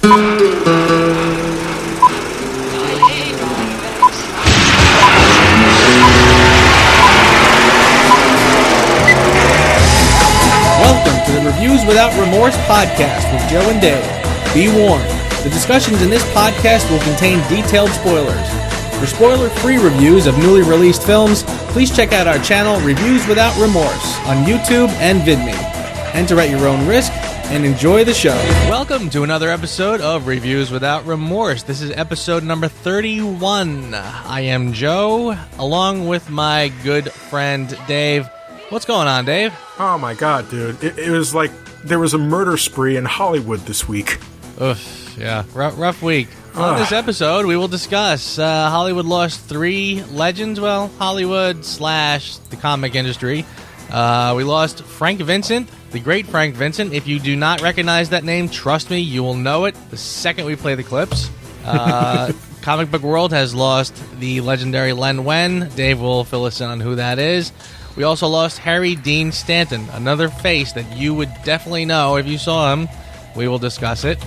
Welcome to the Reviews Without Remorse podcast with Joe and Dave. Be warned, the discussions in this podcast will contain detailed spoilers. For spoiler-free reviews of newly released films, please check out our channel Reviews Without Remorse on YouTube and VidMe. Enter at your own risk and enjoy the show. Welcome to another episode of Reviews Without Remorse. This is episode number 31. I am Joe, along with my good friend Dave. What's going on, Dave? Oh my god, dude. It was like there was a murder spree in Hollywood this week. Oof, yeah. Rough week. On this episode, we will discuss Hollywood lost 3 legends. Well, Hollywood / the comic industry. We lost Frank Vincent, the great Frank Vincent. If you do not recognize that name, trust me, you will know it the second we play the clips. Comic book world has lost the legendary Len Wein. Dave will fill us in on who that is. We also lost Harry Dean Stanton, another face that you would definitely know if you saw him. We will discuss it.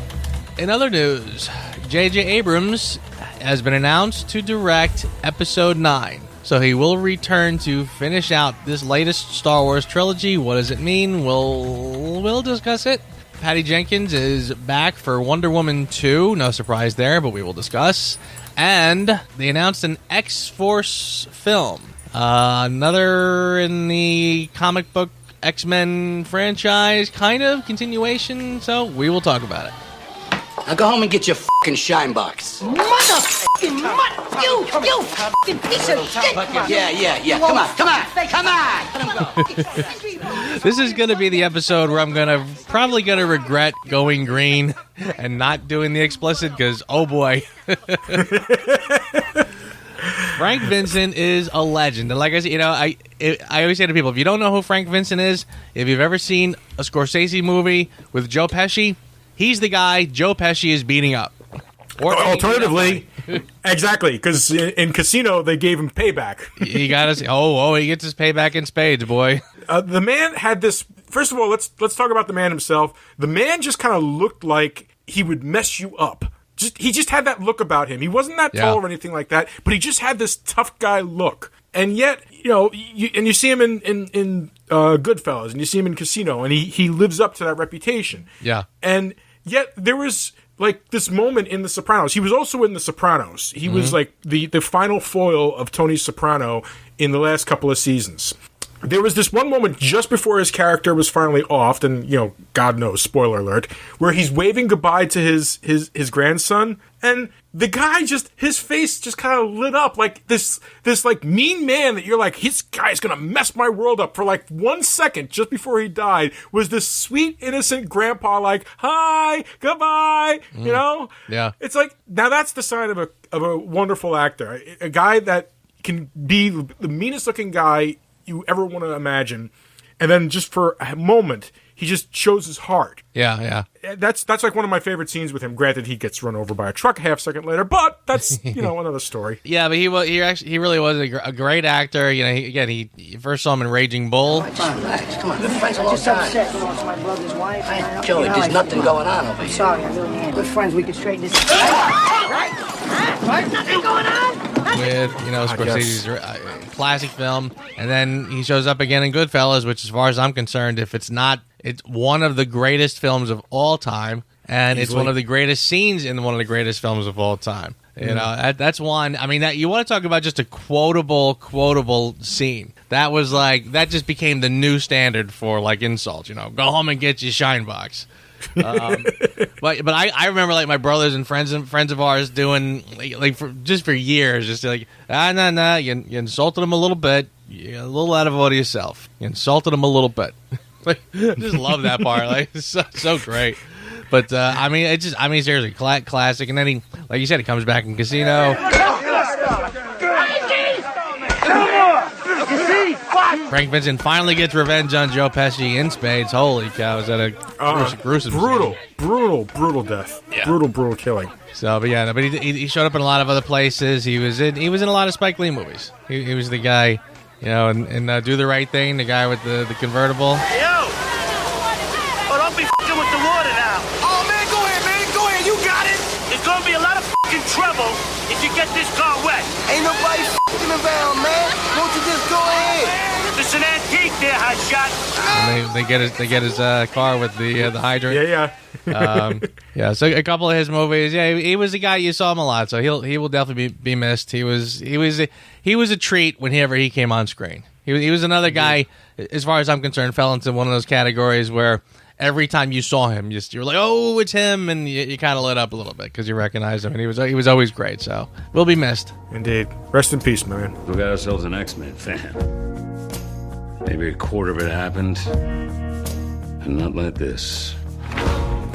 In other news, J.J. Abrams has been announced to direct Episode 9. So he will return to finish out this latest Star Wars trilogy. What does it mean? We'll discuss it. Patty Jenkins is back for Wonder Woman 2. No surprise there, but we will discuss. And they announced an X-Force film. Another in the comic book X-Men franchise, kind of continuation, so we will talk about it. Now go home and get your fucking shine box. You fucking piece of shit! Yeah. Come on! This is going to be the episode where I'm probably gonna regret going green and not doing the explicit, because, oh boy. Frank Vincent is a legend. And like I said, I always say to people, if you don't know who Frank Vincent is, if you've ever seen a Scorsese movie with Joe Pesci, he's the guy Joe Pesci is beating up. Or alternatively, exactly, because in Casino, they gave him payback. He got us. He gets his payback in spades, boy. The man had this. First of all, let's talk about the man himself. The man just kind of looked like he would mess you up. He just had that look about him. He wasn't that tall or anything like that, but he just had this tough guy look. And yet, you see him in Goodfellas, and you see him in Casino, and he lives up to that reputation. Yeah. And yet there was like this moment in The Sopranos. He was also in The Sopranos. He was like the final foil of Tony Soprano in the last couple of seasons. There was this one moment just before his character was finally offed, and, God knows, spoiler alert, where he's waving goodbye to his grandson, and the guy his face just kind of lit up like this like mean man that you're like, his guy's gonna mess my world up. For like 1 second just before he died was this sweet, innocent grandpa like, hi, goodbye, Yeah. It's like, now that's the sign of a wonderful actor. A guy that can be the meanest looking guy you ever want to imagine, and then just for a moment he just shows his heart. Yeah. That's like one of my favorite scenes with him. Granted, he gets run over by a truck a half second later, but that's another story. Yeah, but he really was a great actor. He first saw him in Raging Bull. Relax. Come on. We're friends a I'm long just time. upset. It's my brother's wife. Hey, Joey, there's nothing going on over I'm here. sorry, I really am. We're friends. We can straighten this. Right? Nothing going on? With Scorsese's classic film, and then he shows up again in Goodfellas, which, as far as I'm concerned, it's one of the greatest films of all time, and It's one of the greatest scenes in one of the greatest films of all time. That's one. I mean, that you want to talk about just a quotable scene. That was that just became the new standard for insults. Go home and get your shine box. But I remember my brothers and friends of ours doing for years, just no, you insulted him a little bit, a little out of order yourself. You insulted him a little bit. Just love that part. It's so great. But seriously, classic. And then he, like you said, he comes back in Casino. Frank Vincent finally gets revenge on Joe Pesci in spades. Holy cow, is that a gruesome brutal death. Yeah. Brutal killing. So, but he showed up in a lot of other places. He was in a lot of Spike Lee movies. He was the guy, and Do the Right Thing, the guy with the convertible. Hey, yo! Oh, don't be f***ing with the water now. Oh, man, go ahead, you got this car wet? Ain't nobody f***ing around, man. Won't you just go ahead? It's an antique there, hot shot. And they get his car with the hydrant. Yeah. So a couple of his movies. Yeah, he was a guy, you saw him a lot, so he will definitely be missed. He was a treat whenever he came on screen. He was another guy, as far as I'm concerned, fell into one of those categories where every time you saw him, you were like, oh, it's him, and you kind of lit up a little bit because you recognized him, and he was always great. So will be missed. Indeed. Rest in peace, my man. We got ourselves an X-Men fan. Maybe a quarter of it happened, and not like this.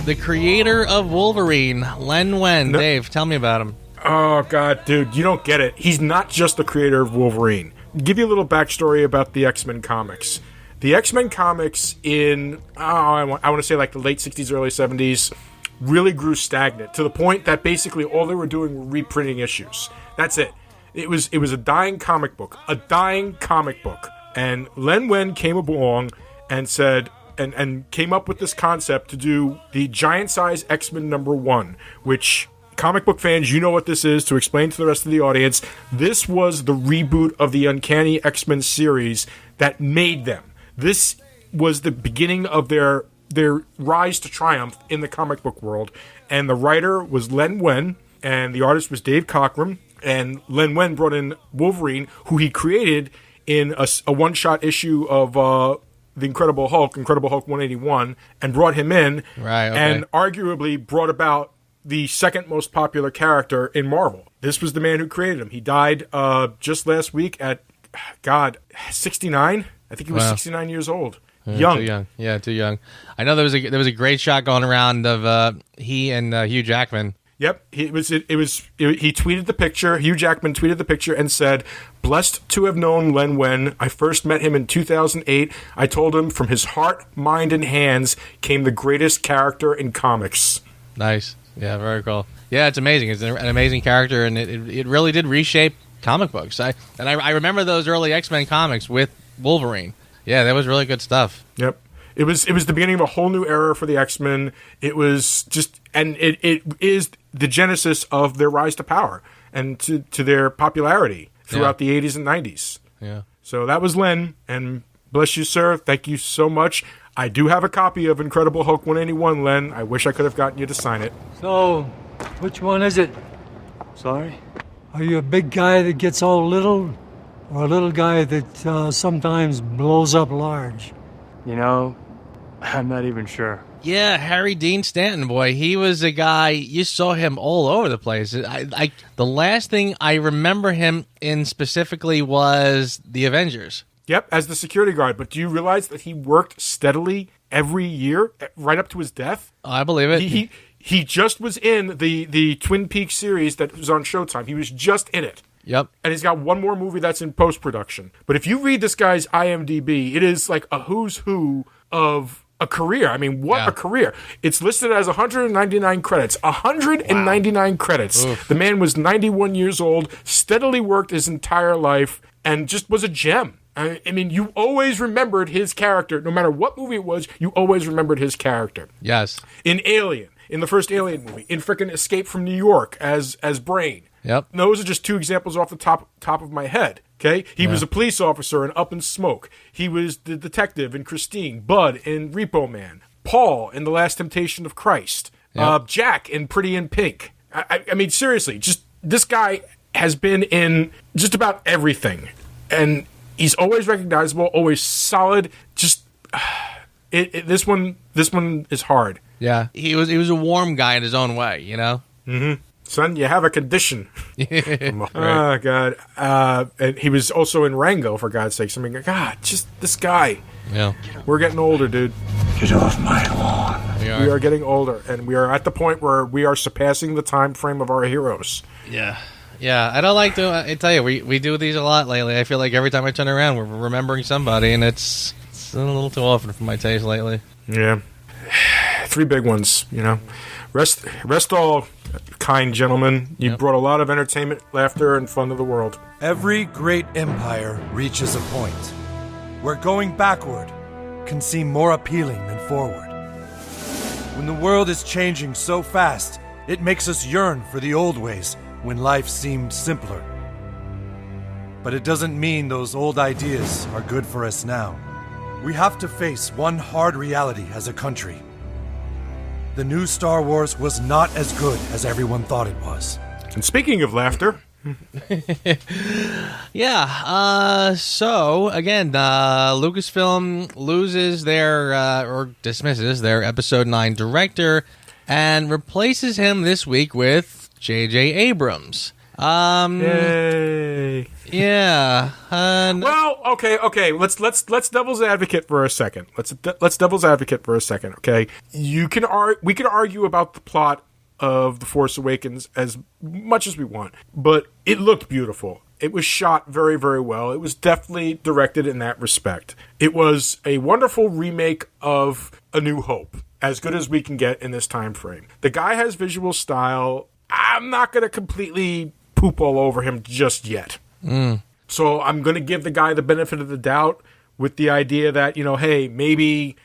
The creator of Wolverine, Len Wein. No. Dave, tell me about him. Oh, God, dude, you don't get it. He's not just the creator of Wolverine. Give you a little backstory about the X-Men comics. The X-Men comics in, I want to say like the late 60s, early 70s, really grew stagnant to the point that basically all they were doing were reprinting issues. That's it. It was a dying comic book. And Len Wein came along and said, and came up with this concept to do the giant size X-Men #1, which comic book fans, you know what this is. To explain to the rest of the audience, this was the reboot of the Uncanny X-Men series that made them. This was the beginning of their rise to triumph in the comic book world. And the writer was Len Wein, and the artist was Dave Cockrum. And Len Wein brought in Wolverine, who he created in a one-shot issue of The Incredible Hulk 181, and brought him in, Right, okay. and arguably brought about the second most popular character in Marvel. This was the man who created him. He died just last week at, 69? I think he was 69 years old. Young. Too young. Yeah, too young. I know there was a great shot going around of he and Hugh Jackman. Yep, he tweeted the picture. Hugh Jackman tweeted the picture and said, "Blessed to have known Len Wein. I first met him in 2008. I told him from his heart, mind, and hands came the greatest character in comics." Nice. Yeah, very cool. Yeah, it's amazing. It's an amazing character, and it really did reshape comic books. I remember those early X-Men comics with Wolverine. Yeah, that was really good stuff. Yep. It was the beginning of a whole new era for the X-Men. It was just, and it is the genesis of their rise to power and to their popularity throughout the 80s and 90s. Yeah. So that was Len, and bless you, sir. Thank you so much. I do have a copy of Incredible Hulk 181, Len. I wish I could have gotten you to sign it. So, which one is it? Sorry? Are you a big guy that gets all little, or a little guy that sometimes blows up large? You know, I'm not even sure. Yeah, Harry Dean Stanton, boy. He was a guy, you saw him all over the place. The last thing I remember him in specifically was The Avengers. Yep, as the security guard. But do you realize that he worked steadily every year, right up to his death? I believe it. He just was in the Twin Peaks series that was on Showtime. He was just in it. Yep. And he's got one more movie that's in post-production. But if you read this guy's IMDb, it is like a who's who of a career. I mean, what a career. It's listed as 199 credits. 199 credits. Oof. The man was 91 years old, steadily worked his entire life, and just was a gem. I mean, you always remembered his character. No matter what movie it was, you always remembered his character. Yes. In Alien, in the first Alien movie, in frickin' Escape from New York as Brain. Yep. Those are just two examples off the top of my head. Okay, he was a police officer in Up in Smoke. He was the detective in Christine, Bud in Repo Man, Paul in The Last Temptation of Christ, Jack in Pretty in Pink. I mean, seriously, just this guy has been in just about everything, and he's always recognizable, always solid. Just this one is hard. Yeah, he was a warm guy in his own way, you know. Mm-hmm. Son, you have a condition. Oh, God. And he was also in Rango, for God's sakes. I mean, God, just this guy. Yeah. We're getting older, dude. Get off my lawn. We are getting older, and we are at the point where we are surpassing the time frame of our heroes. Yeah. Yeah, I don't like to... I tell you, we do these a lot lately. I feel like every time I turn around, we're remembering somebody, and it's a little too often for my taste lately. Yeah. 3 big ones, you know. Rest all, kind gentlemen. You brought a lot of entertainment, laughter, and fun to the world. Every great empire reaches a point where going backward can seem more appealing than forward. When the world is changing so fast, it makes us yearn for the old ways when life seemed simpler. But it doesn't mean those old ideas are good for us now. We have to face one hard reality as a country. The new Star Wars was not as good as everyone thought it was. And speaking of laughter... So again, Lucasfilm loses their or dismisses their Episode 9 director and replaces him this week with J.J. Abrams. Yay! Yeah. Well, okay. Let's devil's advocate for a second. Let's devil's advocate for a second. Okay, we can argue about the plot of The Force Awakens as much as we want, but it looked beautiful. It was shot very, very well. It was definitely directed in that respect. It was a wonderful remake of A New Hope, as good as we can get in this time frame. The guy has visual style. I'm not going to completely poop all over him just yet. So I'm going to give the guy the benefit of the doubt with the idea that, hey, maybe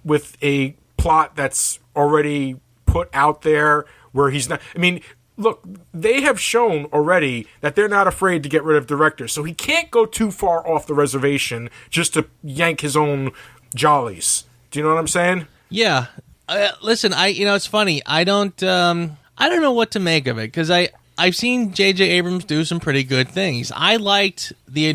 with a plot that's already put out there where he's not... I mean, look, they have shown already that they're not afraid to get rid of directors, so he can't go too far off the reservation just to yank his own jollies. Do you know what I'm saying? Yeah. Listen, it's funny. I don't know what to make of it, because I've seen J.J. Abrams do some pretty good things. I liked the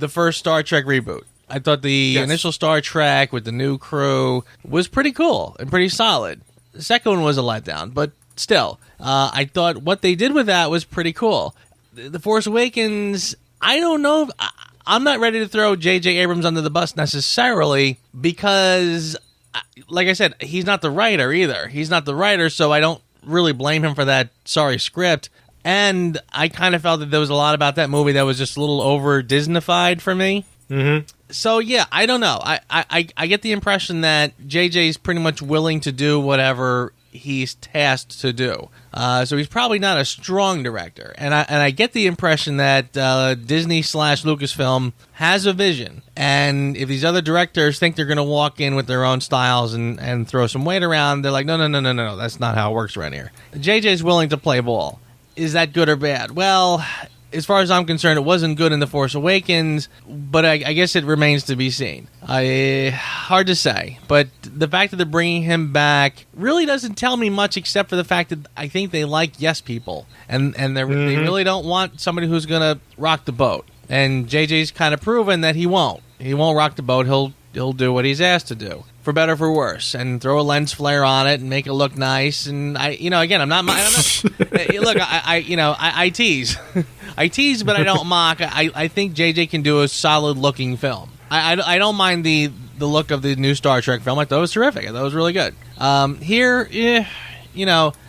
first Star Trek reboot. I thought the initial Star Trek with the new crew was pretty cool and pretty solid. The second one was a letdown, but still, I thought what they did with that was pretty cool. The Force Awakens, I don't know. I'm not ready to throw J.J. Abrams under the bus necessarily because, like I said, he's not the writer either. He's not the writer, so I don't really blame him for that sorry script. And I kind of felt that there was a lot about that movie that was just a little over Disneyfied for me. Mm-hmm. So yeah, I don't know. I get the impression that JJ's pretty much willing to do whatever he's tasked to do. So he's probably not a strong director. And I get the impression that Disney/Lucasfilm has a vision. And if these other directors think they're going to walk in with their own styles and throw some weight around, they're like, no, that's not how it works around here. JJ's willing to play ball. Is that good or bad? Well, as far as I'm concerned, it wasn't good in The Force Awakens, but I guess it remains to be seen. Hard to say, but the fact that they're bringing him back really doesn't tell me much, except for the fact that I think they like yes people, and they really don't want somebody who's going to rock the boat. And JJ's kind of proven that he won't. He won't rock the boat. He'll do what he's asked to do, for better or for worse, and throw a lens flare on it and make it look nice. And I'm not look, I tease. I tease, but I don't mock. I think JJ can do a solid looking film. I don't mind the look of the new Star Trek film. I thought it was terrific. I thought it was really good. Here,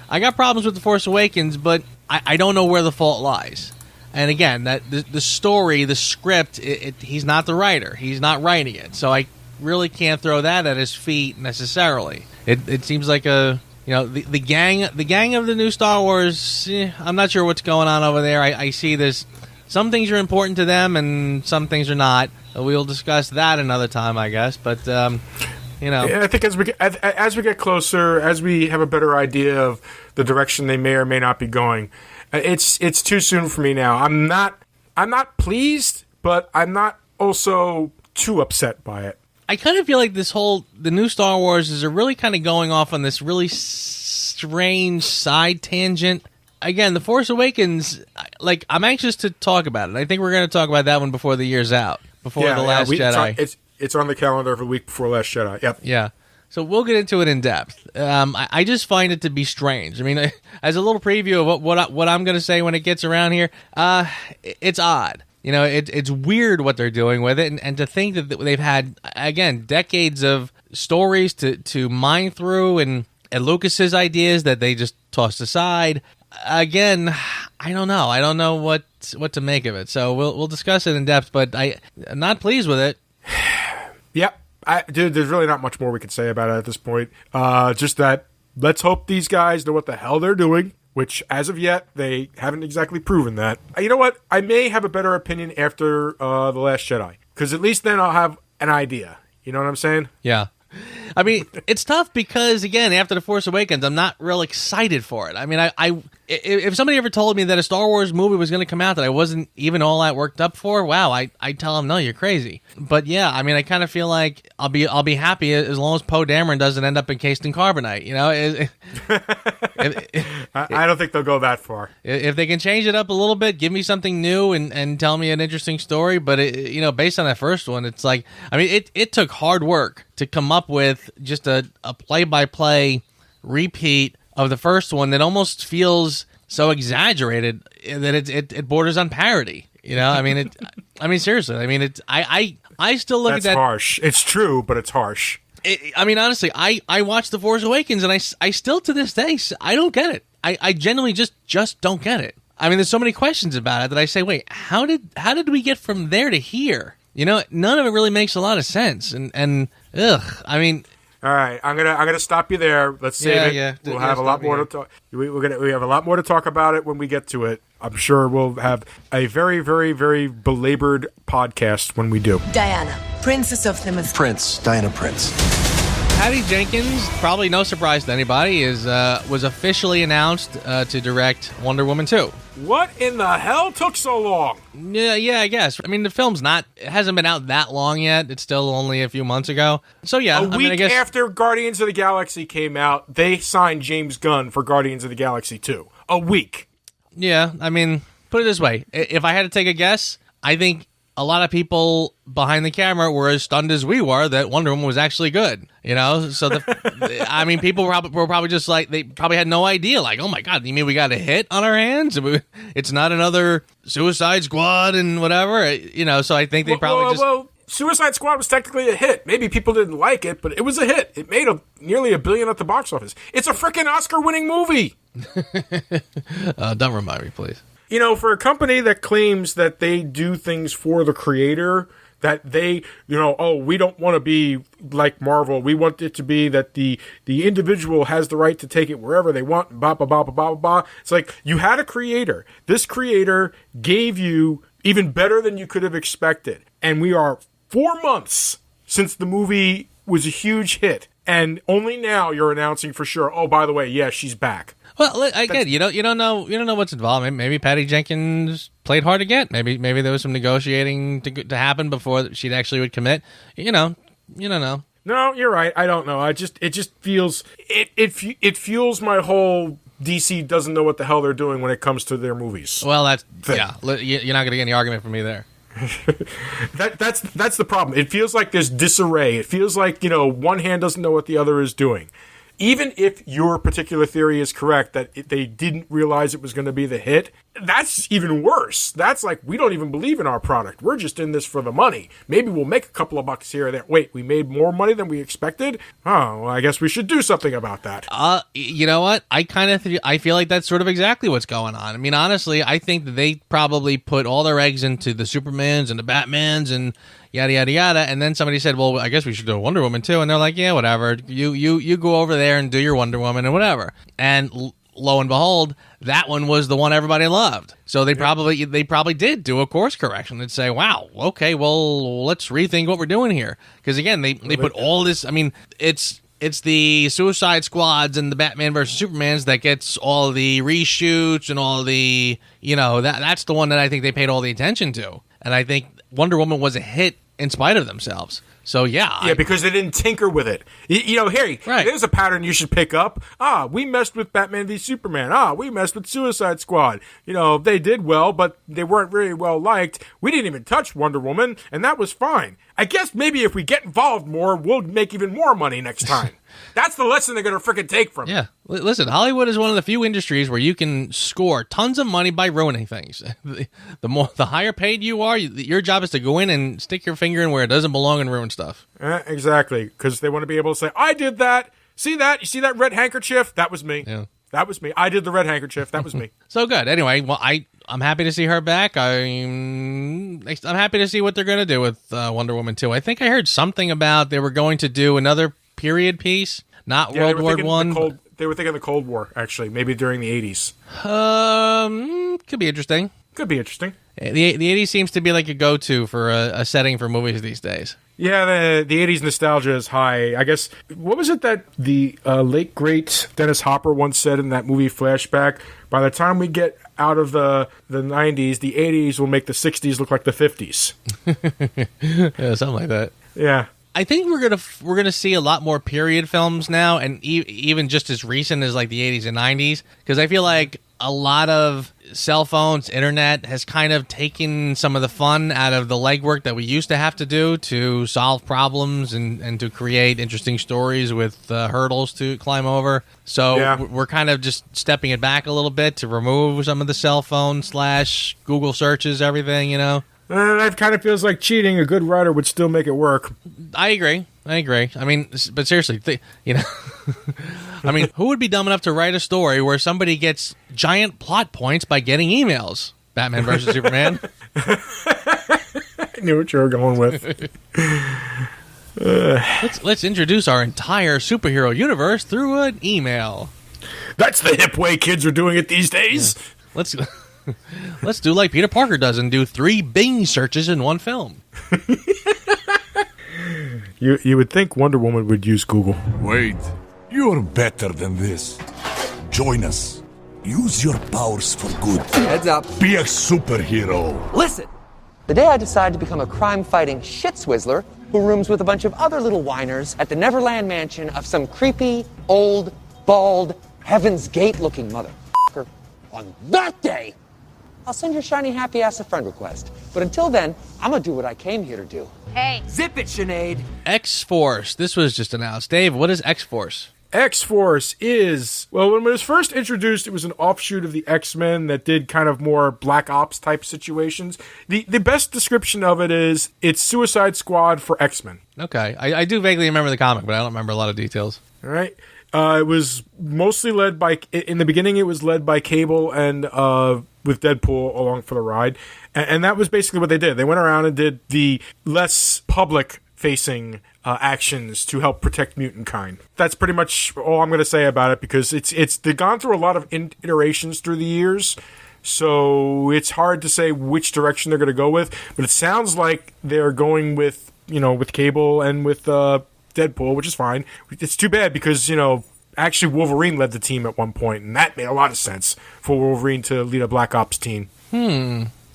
I got problems with The Force Awakens, but I don't know where the fault lies. And again, that the story, the script, he's not the writer. He's not writing it. So I really can't throw that at his feet necessarily. It seems like the gang of the new Star Wars. I'm not sure what's going on over there. I see this. Some things are important to them, and some things are not. We'll discuss that another time, I guess. But Yeah, I think as we get closer, as we have a better idea of the direction they may or may not be going, it's too soon for me now. I'm not pleased, but I'm not also too upset by it. I kind of feel like the new Star Wars is really kind of going off on this really strange side tangent. Again, The Force Awakens, I'm anxious to talk about it. I think we're going to talk about that one before the year's out, before The Last Jedi. It's on the calendar for the week before Last Jedi. Yep. Yeah. So we'll get into it in depth. I just find it to be strange. I mean, as a little preview of what I'm going to say when it gets around here, it's odd. It's weird what they're doing with it, and to think that they've had, again, decades of stories to mine through, and Lucas's ideas that they just tossed aside. Again, I don't know. I don't know what to make of it. So we'll discuss it in depth, but I'm not pleased with it. Yep. Dude, there's really not much more we can say about it at this point. Just that let's hope these guys know what the hell they're doing, which as of yet, they haven't exactly proven that. You know what? I may have a better opinion after The Last Jedi, because at least then I'll have an idea. You know what I'm saying? Yeah. I mean, it's tough because, again, after The Force Awakens, I'm not real excited for it. I mean, if somebody ever told me that a Star Wars movie was going to come out that I wasn't even all that worked up for, wow, I'd tell them, no, you're crazy. But yeah, I mean, I kind of feel like I'll be happy as long as Poe Dameron doesn't end up encased in carbonite. You know, I don't think they'll go that far. If they can change it up a little bit, give me something new and tell me an interesting story. But based on that first one, it's like, I mean, it took hard work to come up with just a play-by-play repeat of the first one that almost feels so exaggerated that it borders on parody. You know, I mean, seriously, I mean, I still look at that. That's harsh. It's true, but it's harsh. I mean, honestly, I watched The Force Awakens, and I still to this day I don't get it. I genuinely just don't get it. I mean, there's so many questions about it that I say, wait, how did we get from there to here? You know, none of it really makes a lot of sense, and I mean. All right, I'm gonna stop you there. Let's save it. Yeah. We'll have a lot more to talk. We have a lot more to talk about it when we get to it. I'm sure we'll have a very, very, very belabored podcast when we do. Diana, Princess of the Prince, Diana Prince. Patty Jenkins, probably no surprise to anybody, was officially announced to direct Wonder Woman 2. What in the hell took so long? Yeah, I guess. I mean, the film's it hasn't been out that long yet. It's still only a few months ago. So yeah, a week after Guardians of the Galaxy came out, they signed James Gunn for Guardians of the Galaxy 2. A week. Yeah, I mean, put it this way. If I had to take a guess, I think a lot of people behind the camera were as stunned as we were that Wonder Woman was actually good. You know, so I mean, people were probably just like, they probably had no idea. Like, oh my God, you mean we got a hit on our hands? It's not another Suicide Squad and whatever. You know, so I think they probably Well, Suicide Squad was technically a hit. Maybe people didn't like it, but it was a hit. It made nearly $1 billion at the box office. It's a freaking Oscar-winning movie. Don't remind me, please. You know, for a company that claims that they do things for the creator, that they, we don't want to be like Marvel. We want it to be that the individual has the right to take it wherever they want, blah, blah, blah, blah, blah, blah. It's like, you had a creator. This creator gave you even better than you could have expected. And we are 4 months since the movie was a huge hit. And only now you're announcing for sure, oh, by the way, yeah, she's back. Well, again, you don't know what's involved. Maybe Patty Jenkins played hard to get. Maybe there was some negotiating to happen before she actually would commit. You don't know. No, you're right. I don't know. It just feels it fuels my whole DC doesn't know what the hell they're doing when it comes to their movies. Well, you're not going to get any argument from me there. That's the problem. It feels like there's disarray. It feels like one hand doesn't know what the other is doing. Even if your particular theory is correct that they didn't realize it was going to be the hit, that's even worse. That's like, we don't even believe in our product. We're just in this for the money. Maybe we'll make a couple of bucks here or there. Wait, we made more money than we expected? Oh, well, I guess we should do something about that. You know what? I feel like that's sort of exactly what's going on. I mean, honestly, I think that they probably put all their eggs into the Supermans and the Batmans and yada, yada, yada. And then somebody said, well, I guess we should do a Wonder Woman too. And they're like, yeah, whatever. You go over there and do your Wonder Woman and whatever. And lo and behold, that one was the one everybody loved. So they probably did do a course correction and say, wow, okay, well, let's rethink what we're doing here. Because again, they put all this, I mean, it's the Suicide Squads and the Batman versus Supermans that gets all the reshoots and all the, that's the one that I think they paid all the attention to. And I think Wonder Woman was a hit in spite of themselves. So, yeah. Because they didn't tinker with it. Harry, right. There's a pattern you should pick up. We messed with Batman v Superman. We messed with Suicide Squad. They did well, but they weren't very well liked. We didn't even touch Wonder Woman, and that was fine. I guess maybe if we get involved more, we'll make even more money next time. That's the lesson they're going to freaking take from it. Yeah. Listen, Hollywood is one of the few industries where you can score tons of money by ruining things. The higher paid you are, your job is to go in and stick your finger in where it doesn't belong and ruin stuff. Exactly, because they want to be able to say, I did that. See that? You see that red handkerchief? That was me. Yeah. That was me. I did the red handkerchief. That was me. So good. Anyway, well, I'm happy to see her back. I'm happy to see what they're going to do with Wonder Woman 2. I think I heard something about they were going to do another period piece, not World War One. They were thinking the Cold War, actually, maybe during the 80s. Could be interesting. Could be interesting. The 80s seems to be like a go-to for a setting for movies these days. Yeah, the 80s nostalgia is high. I guess, what was it that the late, great Dennis Hopper once said in that movie Flashback? By the time we get out of the 90s, the 80s will make the 60s look like the 50s. Yeah, something like that. Yeah. I think we're gonna see a lot more period films now, and even just as recent as like the 80s and 90s, because I feel like a lot of cell phones, internet has kind of taken some of the fun out of the legwork that we used to have to do to solve problems and to create interesting stories with hurdles to climb over. So we're kind of just stepping it back a little bit to remove some of the cell phone / Google searches, everything, you know. That kind of feels like cheating. A good writer would still make it work. I agree. I mean, but seriously, you know, I mean, who would be dumb enough to write a story where somebody gets giant plot points by getting emails? Batman versus Superman. I knew what you were going with. Let's introduce our entire superhero universe through an email. That's the hip way kids are doing it these days. Yeah. Let's do like Peter Parker does and do 3 Bing searches in one film. You would think Wonder Woman would use Google. Wait, you're better than this. Join us. Use your powers for good. Heads up. Be a superhero. Listen, the day I decided to become a crime-fighting shit-swizzler who rooms with a bunch of other little whiners at the Neverland mansion of some creepy, old, bald, Heaven's Gate-looking motherfucker, on that day, I'll send your shiny happy ass a friend request. But until then, I'm gonna do what I came here to do. Hey. Zip it, Sinead. X-Force. This was just announced. Dave, what is X-Force? X-Force is, well, when it was first introduced, it was an offshoot of the X-Men that did kind of more Black Ops type situations. The best description of it is it's Suicide Squad for X-Men. Okay. I do vaguely remember the comic, but I don't remember a lot of details. All right. It was mostly led by, in the beginning, it was led by Cable and with Deadpool along for the ride. And that was basically what they did. They went around and did the less public-facing actions to help protect mutant kind. That's pretty much all I'm going to say about it, because they've gone through a lot of iterations through the years. So it's hard to say which direction they're going to go with. But it sounds like they're going with Cable and with Deadpool, which is fine. It's too bad because, actually Wolverine led the team at one point, and that made a lot of sense for Wolverine to lead a Black Ops team.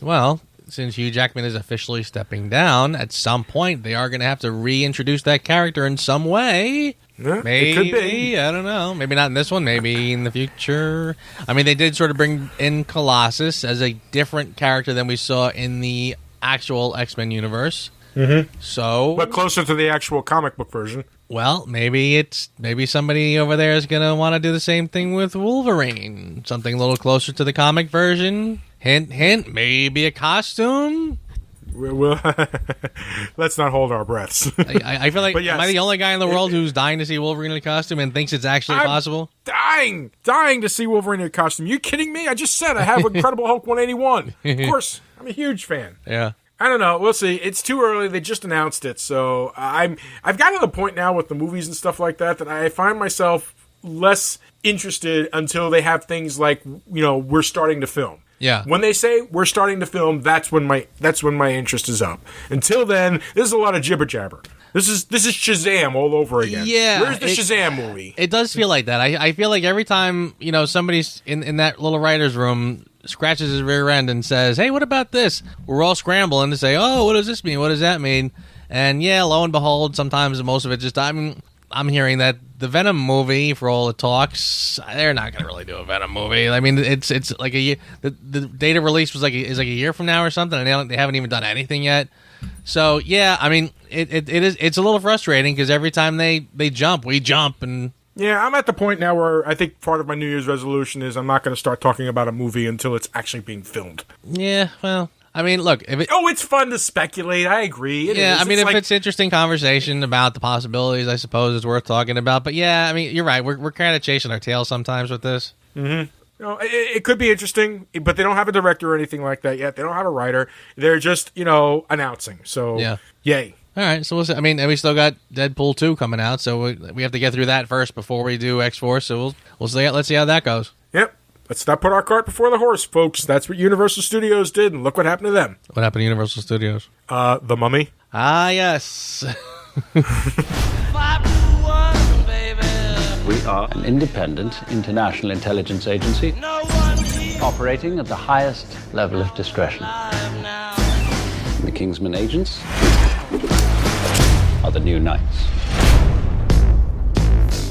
Well, since Hugh Jackman is officially stepping down, at some point they are going to have to reintroduce that character in some way. Yeah, maybe, it could be. I don't know. Maybe not in this one, maybe in the future. I mean, they did sort of bring in Colossus as a different character than we saw in the actual X-Men universe. Mm-hmm. So, but closer to the actual comic book version. Well, maybe somebody over there is going to want to do the same thing with Wolverine. Something a little closer to the comic version. Hint, hint, maybe a costume? Well, let's not hold our breaths. I feel like, yes, am I the only guy in the world who's dying to see Wolverine in a costume and thinks it's actually possible? Dying to see Wolverine in a costume. You kidding me? I just said I have Incredible Hulk 181. Of course, I'm a huge fan. Yeah. I don't know. We'll see. It's too early. They just announced it, so I've gotten to the point now with the movies and stuff like that I find myself less interested until they have things like we're starting to film. Yeah. When they say we're starting to film, that's when my interest is up. Until then, this is a lot of jibber jabber. This is Shazam all over again. Yeah. Where's the Shazam movie? It does feel like that. I feel like every time somebody's in that little writer's room scratches his rear end and says, "Hey, what about this?" We're all scrambling to say, "Oh, what does this mean? What does that mean?" And yeah, lo and behold, sometimes most of it just I'm hearing that the Venom movie, for all the talks, they're not going to really do a Venom movie. I mean, it's like a year. The date of release is like a year from now or something, and they haven't even done anything yet. So yeah, I mean, it's a little frustrating because every time they jump, we jump. And yeah, I'm at the point now where I think part of my New Year's resolution is I'm not going to start talking about a movie until it's actually being filmed. Yeah, well, I mean, look. It's fun to speculate. I agree. I mean, if it's interesting conversation about the possibilities, I suppose it's worth talking about. But yeah, I mean, you're right. We're kind of chasing our tail sometimes with this. Mm-hmm. It could be interesting, but they don't have a director or anything like that yet. They don't have a writer. They're just, announcing. So, yeah. Yay. All right, so we'll see. I mean, and we still got Deadpool 2 coming out, so we have to get through that first before we do X-Force. So we'll see. Let's see how that goes. Yep. Let's not put our cart before the horse, folks. That's what Universal Studios did, and look what happened to them. What happened to Universal Studios? The Mummy. Ah, yes. We are an independent international intelligence agency operating at the highest level of discretion. The Kingsman agents are the new knights.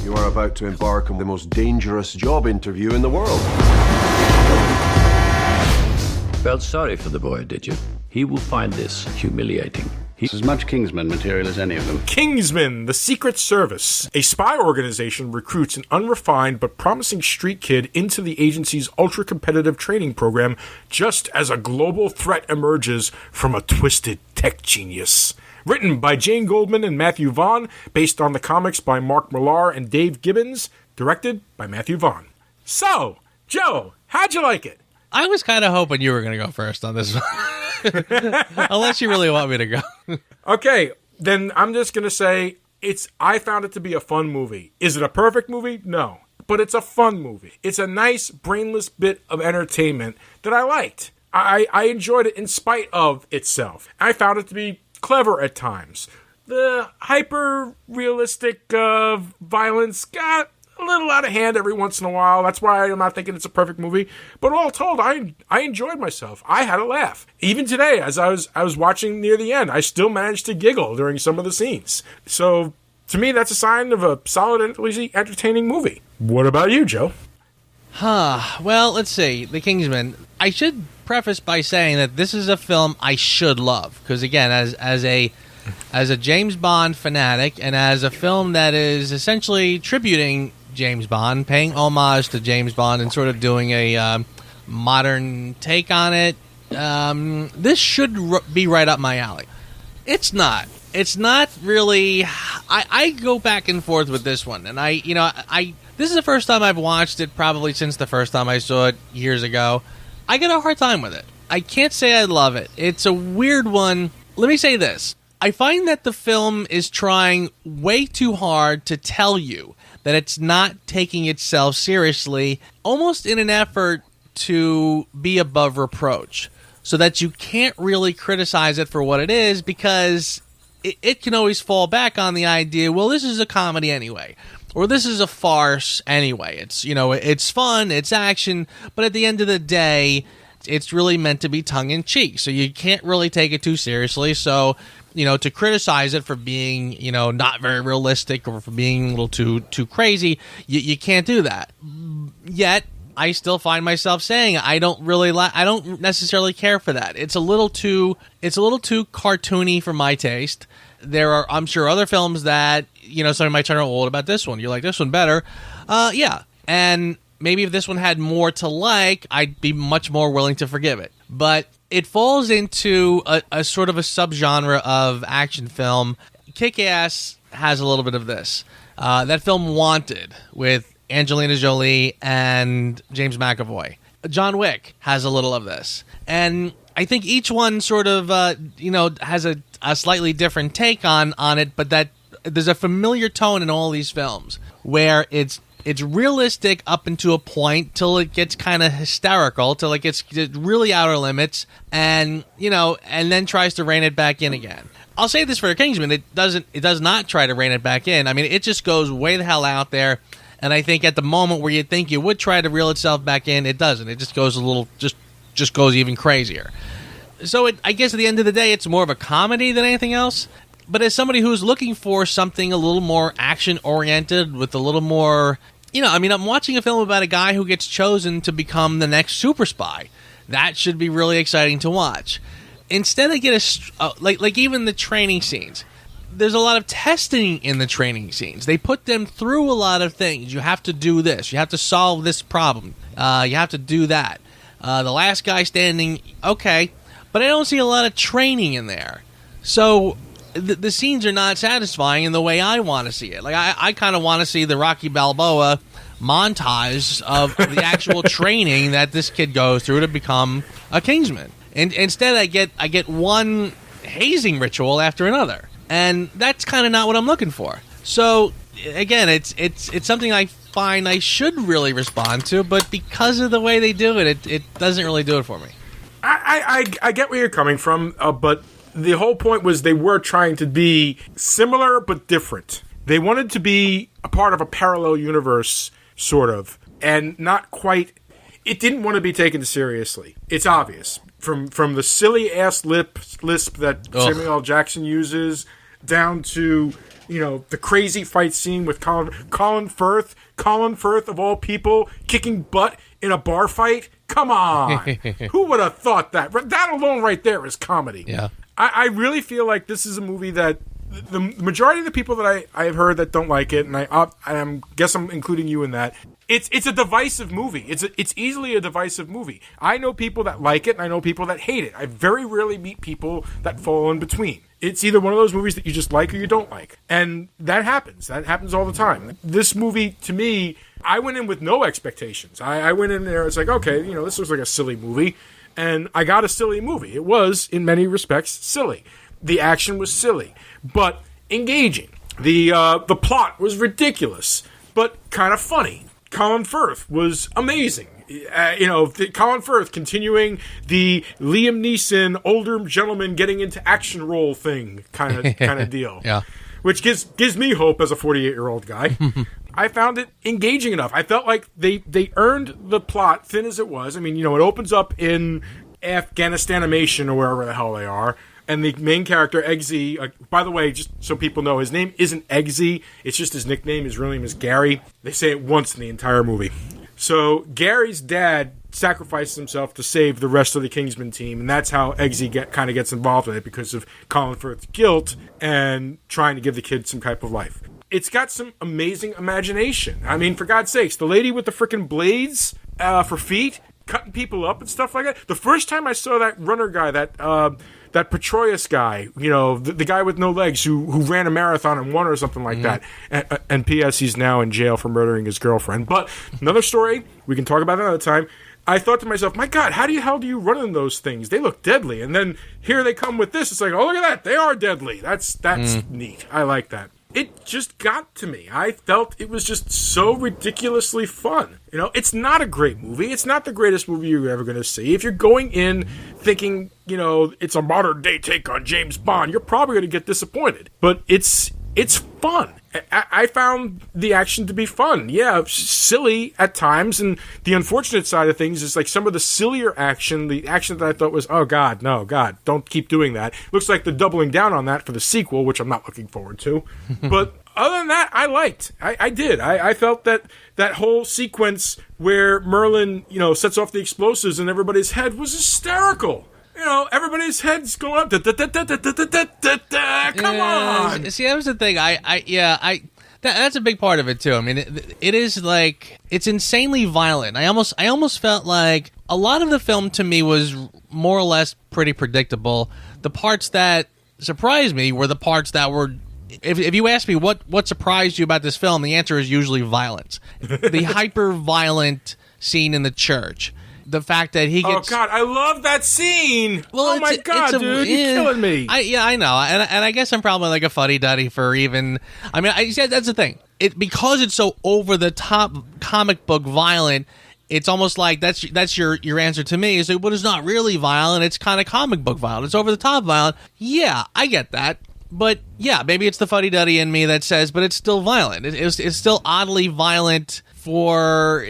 You are about to embark on the most dangerous job interview in the world. Felt sorry for the boy, did you? He will find this humiliating. He's as much Kingsman material as any of them. Kingsman, the Secret Service. A spy organization recruits an unrefined but promising street kid into the agency's ultra-competitive training program just as a global threat emerges from a twisted tech genius. Written by Jane Goldman and Matthew Vaughn, based on the comics by Mark Millar and Dave Gibbons, directed by Matthew Vaughn. So, Joe, how'd you like it? I was kind of hoping you were going to go first on this one. Unless you really want me to go. Okay, then I'm just going to say I found it to be a fun movie. Is it a perfect movie? No. But it's a fun movie. It's a nice, brainless bit of entertainment that I liked. I enjoyed it in spite of itself. I found it to be clever at times. The hyper-realistic violence got a little out of hand every once in a while. That's why I'm not thinking it's a perfect movie. But all told, I enjoyed myself. I had a laugh. Even today, as I was watching near the end, I still managed to giggle during some of the scenes. So, to me, that's a sign of a solid and easy, entertaining movie. What about you, Joe? Well, let's see. The Kingsman. I should preface by saying that this is a film I should love. Because, again, as a James Bond fanatic, and as a film that is essentially tributing James Bond, paying homage to James Bond and sort of doing a modern take on it, this should be right up my alley. It's not. It's not really. I go back and forth with this one, and this is the first time I've watched it probably since the first time I saw it years ago. I get a hard time with it. I can't say I love it. It's a weird one. Let me say this. I find that the film is trying way too hard to tell you that it's not taking itself seriously, almost in an effort to be above reproach, so that you can't really criticize it for what it is, because it can always fall back on the idea, well, this is a comedy anyway, or this is a farce anyway. It's, it's fun, it's action, but at the end of the day, it's really meant to be tongue-in-cheek, so you can't really take it too seriously. So, to criticize it for being, not very realistic or for being a little too crazy, you can't do that. Yet, I still find myself saying I don't necessarily care for that. It's a little too cartoony for my taste. There are, I'm sure, other films that, somebody might turn around, what about this one? You like this one better? Yeah. And maybe if this one had more to like, I'd be much more willing to forgive it. But it falls into a sort of a subgenre of action film. Kick-Ass has a little bit of this. That film Wanted with Angelina Jolie and James McAvoy. John Wick has a little of this. And I think each one sort of, has a slightly different take on it, but that there's a familiar tone in all these films where it's realistic up until a point, till it gets kind of hysterical, till it gets really outer limits, and and then tries to rein it back in again. I'll say this for Kingsman: it does not try to rein it back in. I mean, it just goes way the hell out there, and I think at the moment where you think it would try to reel itself back in, it doesn't. It just goes a little, just goes even crazier. So I guess at the end of the day, it's more of a comedy than anything else. But as somebody who's looking for something a little more action-oriented, with a little more, I'm watching a film about a guy who gets chosen to become the next super spy. That should be really exciting to watch. Instead, I get like even the training scenes. There's a lot of testing in the training scenes. They put them through a lot of things. You have to do this. You have to solve this problem. You have to do that. The last guy standing, okay. But I don't see a lot of training in there. So the scenes are not satisfying in the way I want to see it. Like I kind of want to see the Rocky Balboa montage of the actual training that this kid goes through to become a Kingsman. And instead, I get one hazing ritual after another, and that's kind of not what I'm looking for. So again, it's something I find I should really respond to, but because of the way they do it, it doesn't really do it for me. I get where you're coming from, but the whole point was they were trying to be similar but different. They wanted to be a part of a parallel universe, sort of, and not quite. It didn't want to be taken seriously. It's obvious. From the silly-ass lisp that Samuel L. Jackson uses, down to, the crazy fight scene with Colin Firth. Colin Firth, of all people, kicking butt in a bar fight. Come on. Who would have thought that? That alone right there is comedy. Yeah. I really feel like this is a movie that the majority of the people that I have heard that don't like it, and I guess I'm including you in that, it's a divisive movie. It's easily a divisive movie. I know people that like it, and I know people that hate it. I very rarely meet people that fall in between. It's either one of those movies that you just like or you don't like. And that happens. That happens all the time. This movie, to me, I went in with no expectations. I went in there, it's like, okay, this was like a silly movie. And I got a silly movie. It was, in many respects, silly. The action was silly, but engaging. The plot was ridiculous, but kind of funny. Colin Firth was amazing. Colin Firth continuing the Liam Neeson older gentleman getting into action role thing kind of deal. Yeah. Which gives me hope as a 48-year-old guy. I found it engaging enough. I felt like they earned the plot, thin as it was. I mean, it opens up in Afghanistan or wherever the hell they are. And the main character, Eggsy, by the way, just so people know, his name isn't Eggsy. It's just his nickname. His real name is Gary. They say it once in the entire movie. So Gary's dad sacrifices himself to save the rest of the Kingsman team, and that's how Eggsy kind of gets involved in it because of Colin Firth's guilt and trying to give the kid some type of life. It's got some amazing imagination. I mean, for God's sakes, the lady with the freaking blades for feet, cutting people up and stuff like that. The first time I saw that runner guy, that Petroius guy, the guy with no legs who ran a marathon and won or something like that. And P.S. he's now in jail for murdering his girlfriend. But another story, we can talk about that another time. I thought to myself, my God, how the hell do you run in those things? They look deadly. And then here they come with this. It's like, oh, look at that. They are deadly. That's neat. I like that. It just got to me. I felt it was just so ridiculously fun. It's not a great movie. It's not the greatest movie you're ever going to see. If you're going in thinking, it's a modern day take on James Bond, you're probably going to get disappointed. But it's fun. I found the action to be fun. Yeah, silly at times, and the unfortunate side of things is like some of the sillier action, the action that I thought was, oh God, no, God, don't keep doing that. Looks like they're doubling down on that for the sequel, which I'm not looking forward to. But other than that, I liked. I did. I felt that whole sequence where Merlin, sets off the explosives in everybody's head was hysterical. Everybody's heads going up. Come on. See, that was the thing. That's a big part of it too. I mean, it is like it's insanely violent. I almost felt like a lot of the film to me was more or less pretty predictable. The parts that surprised me were the parts that were. If you ask me what surprised you about this film, the answer is usually violence. The hyper violent scene in the church. The fact that he gets... Oh, God, I love that scene! Well, oh, my God, dude, you're killing me. I know, and I guess I'm probably like a fuddy-duddy for even... I mean, that's the thing. Because it's so over-the-top comic book violent, it's almost like that's your answer to me, is that, well, it's not really violent, it's kind of comic book violent. It's over-the-top violent. Yeah, I get that. But, yeah, maybe it's the fuddy-duddy in me that says, but it's still violent. It's still oddly violent... what's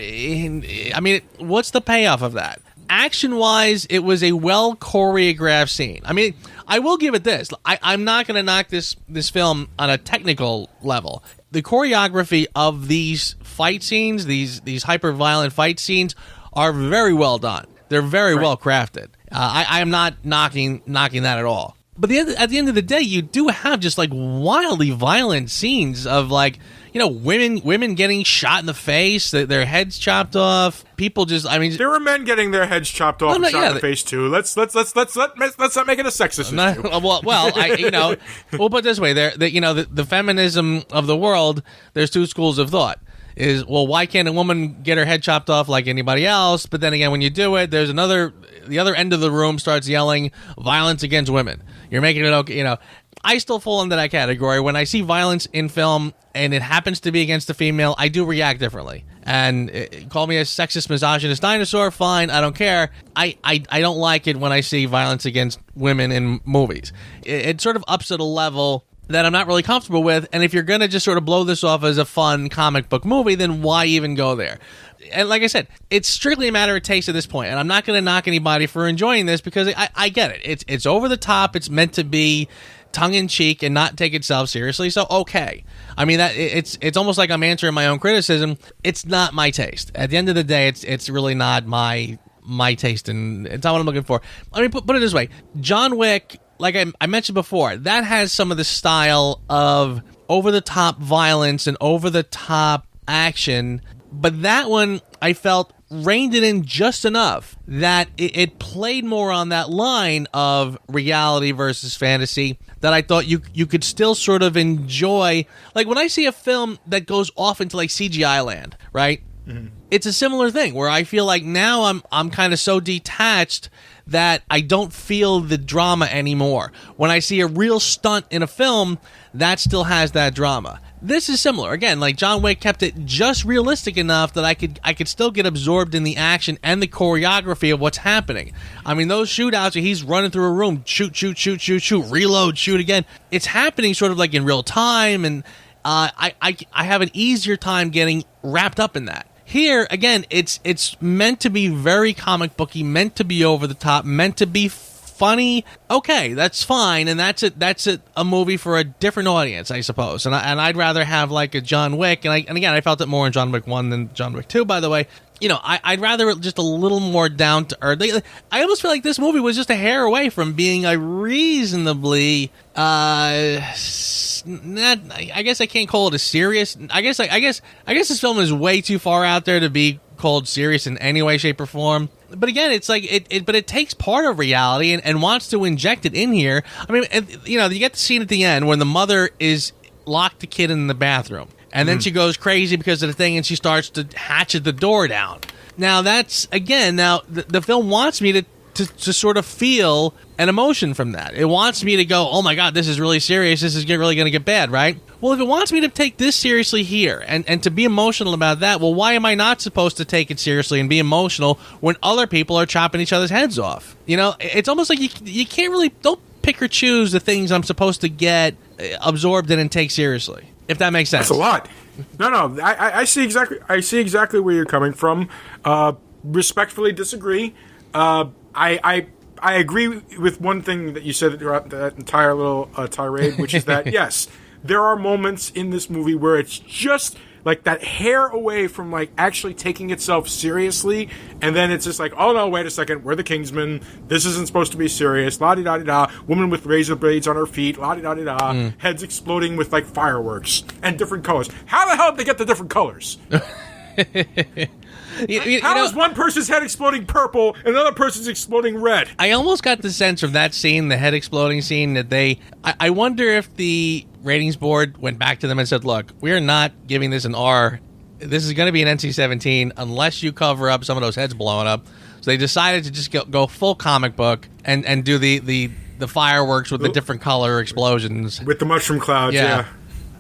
the payoff of that? Action-wise, it was a well-choreographed scene. I mean, I will give it this. I'm not going to knock this film on a technical level. The choreography of these fight scenes, these hyper-violent fight scenes, are very well done. They're very well crafted. I am not knocking that at all. But at the end of the day, you do have just like wildly violent scenes of like, women getting shot in the face, their heads chopped off. People just, there were men getting their heads chopped off and shot in the face too. Let's not make it a sexist issue. We'll put it this way: the feminism of the world. There's two schools of thought. Is, well, why can't a woman get her head chopped off like anybody else? But then again, when you do it, the other end of the room starts yelling violence against women. You're making it okay, I still fall into that category. When I see violence in film and it happens to be against a female, I do react differently. And call me a sexist, misogynist dinosaur, fine, I don't care. I don't like it when I see violence against women in movies. It sort of ups at a level that I'm not really comfortable with, and if you're going to just sort of blow this off as a fun comic book movie, then why even go there? And like I said, it's strictly a matter of taste at this point, and I'm not going to knock anybody for enjoying this because I get it. It's over the top, it's meant to be tongue-in-cheek and not take itself seriously, so okay. I mean, that it's almost like I'm answering my own criticism. It's not my taste. At the end of the day, it's really not my taste, and it's not what I'm looking for. Let me put it this way. John Wick, like I mentioned before, that has some of the style of over-the-top violence and over-the-top action, but that one, I felt, reined it in just enough that it played more on that line of reality versus fantasy that I thought you could still sort of enjoy. Like, when I see a film that goes off into, like, CGI land, right? Mm-hmm. It's a similar thing where I feel like now I'm kind of so detached that I don't feel the drama anymore. When I see a real stunt in a film, that still has that drama. This is similar. Again, like John Wick kept it just realistic enough that I could still get absorbed in the action and the choreography of what's happening. I mean, those shootouts where he's running through a room, shoot, reload, shoot again. It's happening sort of like in real time, and I have an easier time getting wrapped up in that. Here, again, it's meant to be very comic booky, meant to be over the top, meant to be funny. Okay, that's fine, and that's a movie for a different audience, I suppose. And I'd rather have like a John Wick, and again, I felt it more in John Wick 1 than John Wick 2, by the way. You know, I'd rather it just a little more down to earth. I almost feel like this movie was just a hair away from being a reasonably I guess I can't call it a serious. I guess this film is way too far out there to be called serious in any way, shape, or form. But again, it's like but it takes part of reality and wants to inject it in here. I mean, you know, you get the scene at the end when the mother is locked the kid in the bathroom, and then she goes crazy because of the thing, and she starts to hatchet the door down. Now that's the film wants me to sort of feel an emotion from that. It wants me to go, oh my God, this is really serious. This is really going to get bad, right? Well, if it wants me to take this seriously here and to be emotional about that, well, why am I not supposed to take it seriously and be emotional when other people are chopping each other's heads off? You know, it's almost like you can't really, don't pick or choose the things I'm supposed to get absorbed in and take seriously, if that makes sense. That's a lot. No, I see exactly where you're coming from. Respectfully disagree. I agree with one thing that you said throughout that entire little tirade, which is that, yes, there are moments in this movie where it's just like that hair away from like actually taking itself seriously, and then it's just like, oh no, wait a second, we're the Kingsman, this isn't supposed to be serious, la-di-da-di-da, woman with razor blades on her feet, la-di-da-di-da, heads exploding with like fireworks and different colors. How the hell did they get the different colors? How is one person's head exploding purple and another person's exploding red? I almost got the sense from that scene, the head exploding scene, that I wonder if the ratings board went back to them and said, look, we are not giving this an R. This is going to be an NC-17 unless you cover up some of those heads blowing up. So they decided to just go full comic book and do the fireworks with the different color explosions. With the mushroom clouds, yeah.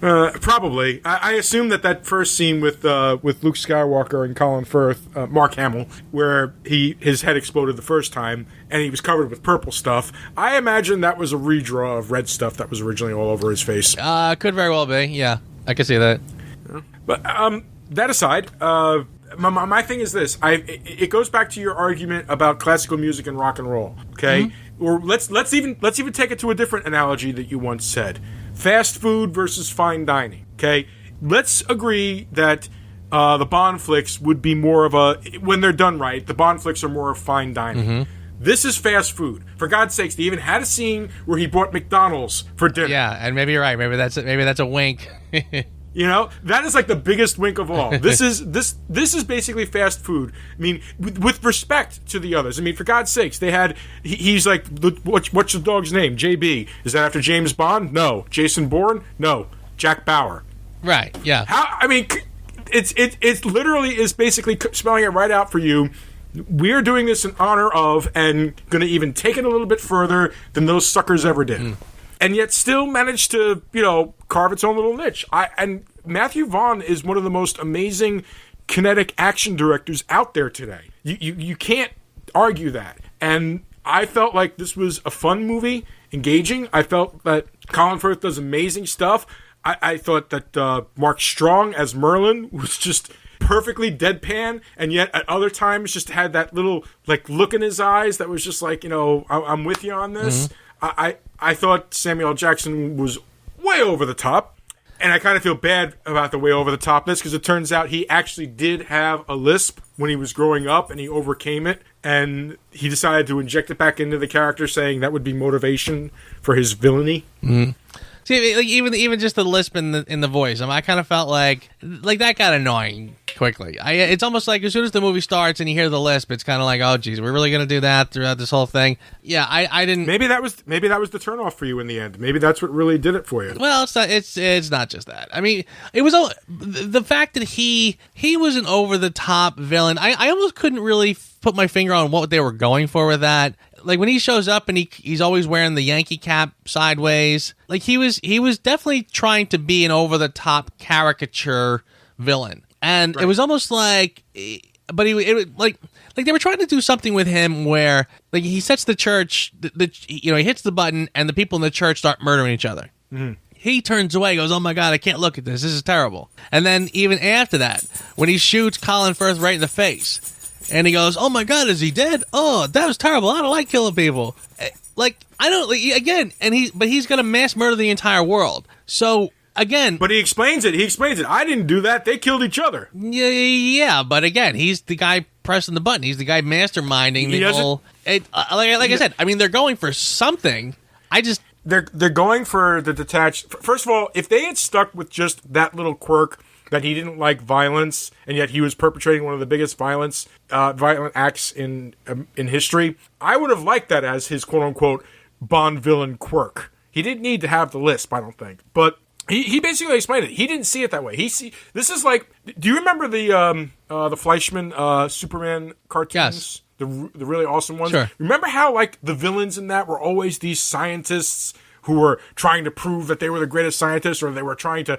Probably. I assume that first scene with Luke Skywalker and Colin Firth, Mark Hamill, where his head exploded the first time and he was covered with purple stuff. I imagine that was a redraw of red stuff that was originally all over his face. Could very well be. Yeah, I could see that. But that aside, my thing is this: it goes back to your argument about classical music and rock and roll. Okay, or let's even take it to a different analogy that you once said. Fast food versus fine dining, okay? Let's agree that the Bond flicks would be more of a, when they're done right, the Bond flicks are more of fine dining. Mm-hmm. This is fast food. For God's sakes, they even had a scene where he bought McDonald's for dinner. Yeah, and maybe you're right. Maybe that's a wink. You know, that is like the biggest wink of all. This is basically fast food. I mean, with respect to the others. I mean, for God's sakes, they had. He's like, what's the dog's name? JB. Is that after James Bond? No. Jason Bourne? No. Jack Bauer. Right. Yeah. I mean, it literally is basically spelling it right out for you. We're doing this in honor of, and going to even take it a little bit further than those suckers ever did. and yet still managed to, carve its own little niche. And Matthew Vaughn is one of the most amazing kinetic action directors out there today. You can't argue that. And I felt like this was a fun movie, engaging. I felt that Colin Firth does amazing stuff. I thought that Mark Strong as Merlin was just perfectly deadpan, and yet at other times just had that little look in his eyes that was just like, I'm with you on this. Mm-hmm. I thought Samuel L. Jackson was way over the top, and I kind of feel bad about the way over the topness because it turns out he actually did have a lisp when he was growing up, and he overcame it, and he decided to inject it back into the character, saying that would be motivation for his villainy. Mm-hmm. See, even just the lisp in the voice, I kind of felt like that got annoying quickly. It's almost like as soon as the movie starts and you hear the lisp, it's kind of like, oh geez, we're really gonna do that throughout this whole thing. Yeah, I didn't. Maybe that was the turnoff for you in the end. Maybe that's what really did it for you. Well, it's not. It's not just that. I mean, it was the fact that he was an over the top villain. I almost couldn't really put my finger on what they were going for with that. Like when he shows up and he's always wearing the Yankee cap sideways. Like he was definitely trying to be an over the top caricature villain, and It was almost like, but like they were trying to do something with him where like he sets the church, he hits the button and the people in the church start murdering each other. Mm-hmm. He turns away, goes, "Oh my God, I can't look at this. This is terrible." And then even after that, when he shoots Colin Firth right in the face. And he goes, "Oh my God, is he dead? Oh, that was terrible. I don't like killing people." But he's gonna mass murder the entire world. So again, but he explains it. I didn't do that. They killed each other. Yeah. But again, he's the guy pressing the button. He's the guy masterminding the whole. I said, I mean, they're going for something. They're going for the detached. First of all, if they had stuck with just that little quirk, that he didn't like violence, and yet he was perpetrating one of the biggest violent acts in history, I would have liked that as his quote-unquote Bond villain quirk. He didn't need to have the lisp, I don't think. But he basically explained it. He didn't see it that way. This is like, do you remember the Fleischman Superman cartoons? Yes. The really awesome ones? Sure. Remember how like the villains in that were always these scientists who were trying to prove that they were the greatest scientists, or they were trying to,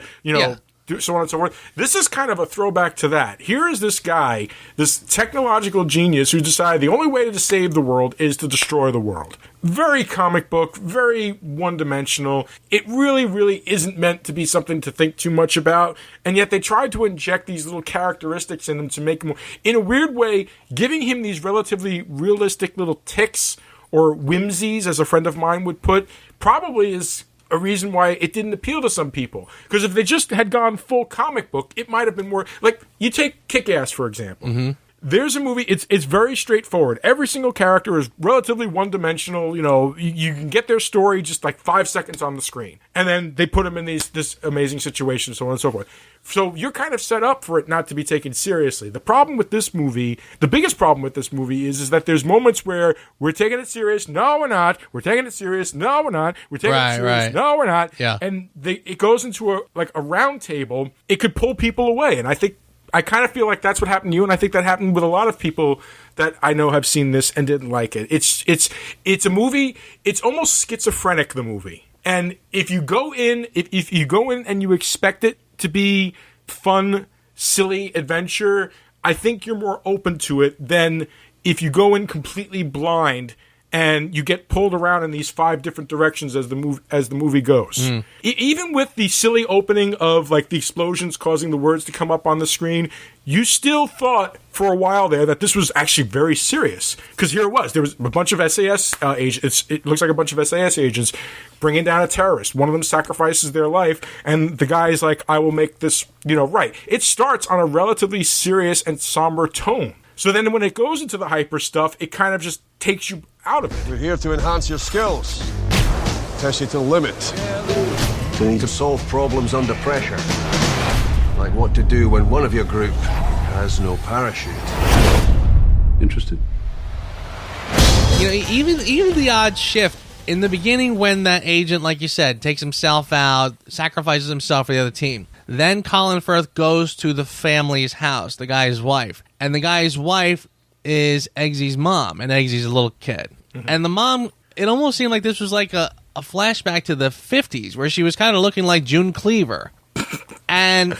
so on and so forth. This is kind of a throwback to that. Here is this guy, this technological genius who decided the only way to save the world is to destroy the world. Very comic book, very one-dimensional. It really, really isn't meant to be something to think too much about, and yet they tried to inject these little characteristics in him to make him, in a weird way, giving him these relatively realistic little tics or whimsies, as a friend of mine would put, probably is a reason why it didn't appeal to some people. Because if they just had gone full comic book, it might have been more... Like, you take Kick-Ass, for example. Mm-hmm. There's a movie, it's very straightforward. Every single character is relatively one-dimensional. You can get their story just like 5 seconds on the screen. And then they put them in this amazing situation, so on and so forth. So you're kind of set up for it not to be taken seriously. The problem with this movie, the biggest problem with this movie is that there's moments where we're taking it serious, no we're not, we're taking it serious, no we're not, we're taking it serious, no we're not. Yeah. And it goes into a round table. It could pull people away, and I kind of feel like that's what happened to you, and I think that happened with a lot of people that I know have seen this and didn't like it. It's a movie. It's almost schizophrenic, the movie. And if you go in, if you go in and you expect it to be fun, silly adventure, I think you're more open to it than if you go in completely blind and you get pulled around in these 5 different directions as the movie goes. Mm. Even with the silly opening of like the explosions causing the words to come up on the screen, you still thought for a while there that this was actually very serious. Because here it was. There was a bunch of SAS agents. It looks like a bunch of SAS agents bringing down a terrorist. One of them sacrifices their life, and the guy is like, I will make this, right. It starts on a relatively serious and somber tone. So then when it goes into the hyper stuff, it kind of just takes you out of it. We're here to enhance your skills, test you to the limit, to need to solve problems under pressure, like what to do when one of your group has no parachute. Interested? Even the odd shift in the beginning when that agent, like you said, takes himself out, sacrifices himself for the other team. Then Colin Firth goes to the family's house, the guy's wife. And the guy's wife is Eggsy's mom, and Eggsy's a little kid. Mm-hmm. And the mom, it almost seemed like this was like a a flashback to the 50s where she was kind of looking like June Cleaver. And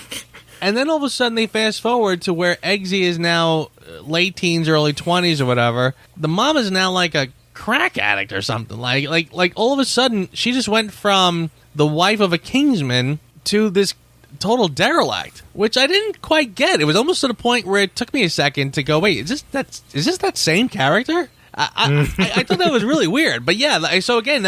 then all of a sudden they fast forward to where Eggsy is now late teens, early 20s or whatever. The mom is now like a crack addict or something. Like all of a sudden she just went from the wife of a Kingsman to this total derelict, which I didn't quite get. It was almost to the point where it took me a second to go, wait, is this that same character? I thought that was really weird. But yeah, so again,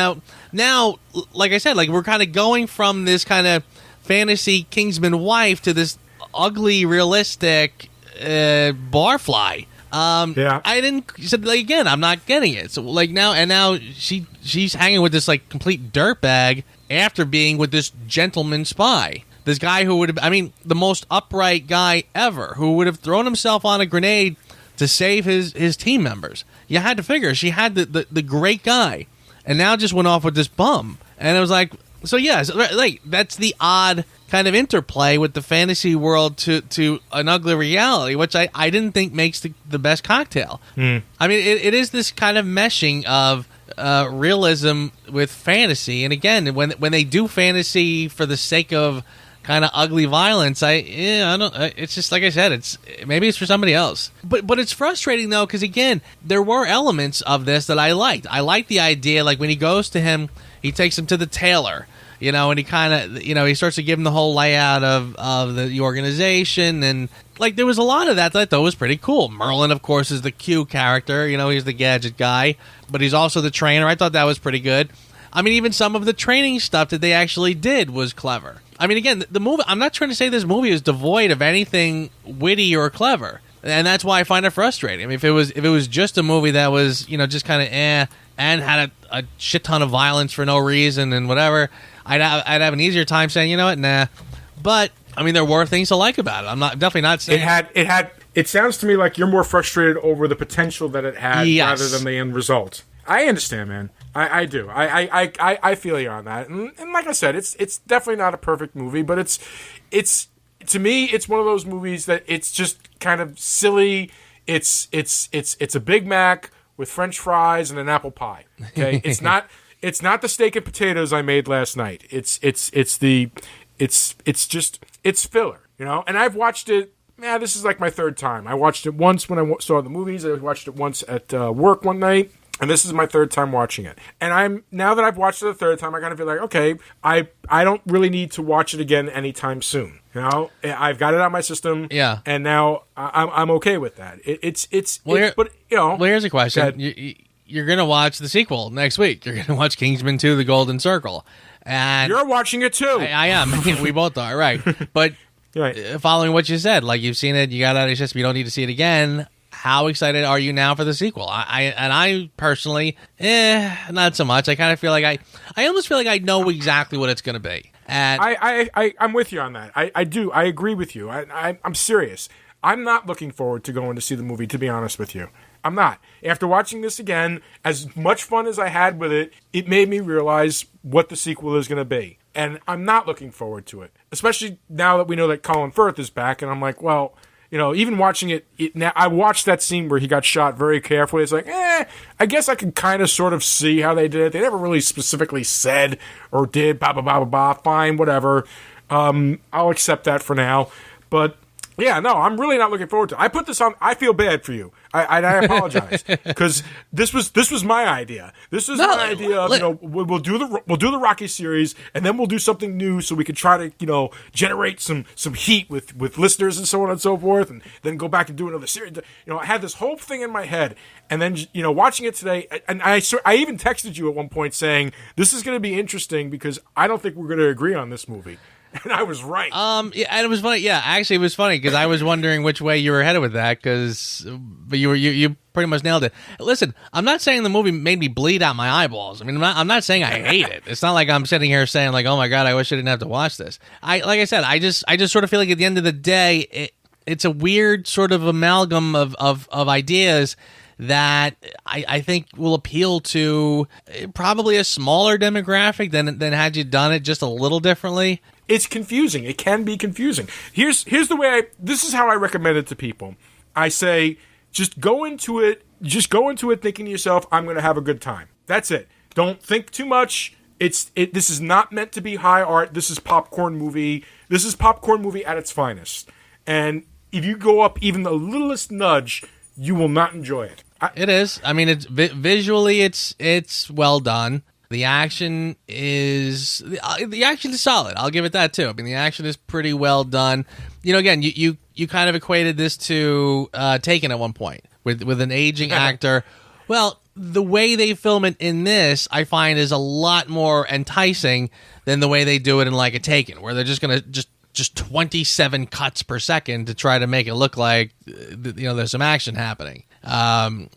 now, like I said, like we're kind of going from this kind of fantasy Kingsman wife to this ugly, realistic barfly. I didn't. So like, again, I'm not getting it. So like now she's hanging with this like complete dirtbag after being with this gentleman spy. This guy who would have, I mean, the most upright guy ever, who would have thrown himself on a grenade to save his team members. You had to figure she had the great guy, and now just went off with this bum. And it was like, so yeah, like that's the odd kind of interplay with the fantasy world to an ugly reality, which I didn't think makes the best cocktail. I mean, it is this kind of meshing of realism with fantasy, and again, when they do fantasy for the sake of kind of ugly violence, I don't. It's just like I said. Maybe it's for somebody else. But it's frustrating though, because again, there were elements of this that I liked. I liked the idea, like when he goes to him, he takes him to the tailor, and he kind of, he starts to give him the whole layout of the organization, and like there was a lot of that I thought was pretty cool. Merlin, of course, is the Q character. He's the gadget guy, but he's also the trainer. I thought that was pretty good. I mean, even some of the training stuff that they actually did was clever. I mean, again, the movie, I'm not trying to say this movie is devoid of anything witty or clever, and that's why I find it frustrating. I mean, if it was just a movie that was, just kind of and had a shit ton of violence for no reason and whatever, I'd have an easier time saying, you know what, nah. But I mean, there were things to like about it. I'm definitely not saying it sounds to me like you're more frustrated over the potential that it had rather than the end result. I understand, man. I do. I feel you on that. And like I said, it's definitely not a perfect movie, but it's to me, it's one of those movies that it's just kind of silly. It's a Big Mac with French fries and an apple pie. Okay? It's not the steak and potatoes I made last night. It's filler, And I've watched it. This is like my third time. I watched it once when I saw the movies. I watched it once at work one night. And this is my third time watching it. And now that I've watched it the third time, I kind of feel like, okay, I don't really need to watch it again anytime soon. I've got it on my system. Yeah. And now I'm okay with that. Well, here's a question. You're going to watch the sequel next week. You're going to watch Kingsman 2, The Golden Circle. And you're watching it too. I am. We both are, right. But following what you said, like you've seen it, you got it out of your system, you don't need to see it again. How excited are you now for the sequel? I personally, not so much. I kind of feel like I almost feel like I know exactly what it's going to be. And I'm with you on that. I do. I agree with you. I'm serious. I'm not looking forward to going to see the movie, to be honest with you. I'm not. After watching this again, as much fun as I had with it, it made me realize what the sequel is going to be. And I'm not looking forward to it, especially now that we know that Colin Firth is back. And I'm like, well, even watching it now, I watched that scene where he got shot very carefully. It's like, I guess I can kind of sort of see how they did it. They never really specifically said or did, blah, blah, blah, blah, blah. Fine, whatever. I'll accept that for now. But yeah, no, I'm really not looking forward to it. I put this on. I feel bad for you. I apologize because this was my idea. This is my idea of, we'll do the Rocky series and then we'll do something new so we can try to generate some heat with listeners and so on and so forth, and then go back and do another series. I had this whole thing in my head, and then watching it today, and I even texted you at one point saying this is going to be interesting because I don't think we're going to agree on this movie. And I was right. And it was funny. Yeah, actually, it was funny because I was wondering which way you were headed with that. But you pretty much nailed it. Listen, I'm not saying the movie made me bleed out my eyeballs. I mean, I'm not saying I hate it. It's not like I'm sitting here saying like, oh my god, I wish I didn't have to watch this. Like I said, I just sort of feel like at the end of the day, it's a weird sort of amalgam of ideas that I think will appeal to probably a smaller demographic than had you done it just a little differently. It's confusing. It can be confusing. Here's the way this is how I recommend it to people. I say, just go into it thinking to yourself, I'm going to have a good time. That's it. Don't think too much. This is not meant to be high art. This is popcorn movie. This is popcorn movie at its finest. And if you go up even the littlest nudge, you will not enjoy it. It is. I mean, it's visually, it's well done. The action is solid. I'll give it that too. I mean, the action is pretty well done. Again, you kind of equated this to Taken at one point with an aging actor. Well, the way they film it in this, I find, is a lot more enticing than the way they do it in like a Taken, where they're just gonna just 27 cuts per second to try to make it look like there's some action happening. Somebody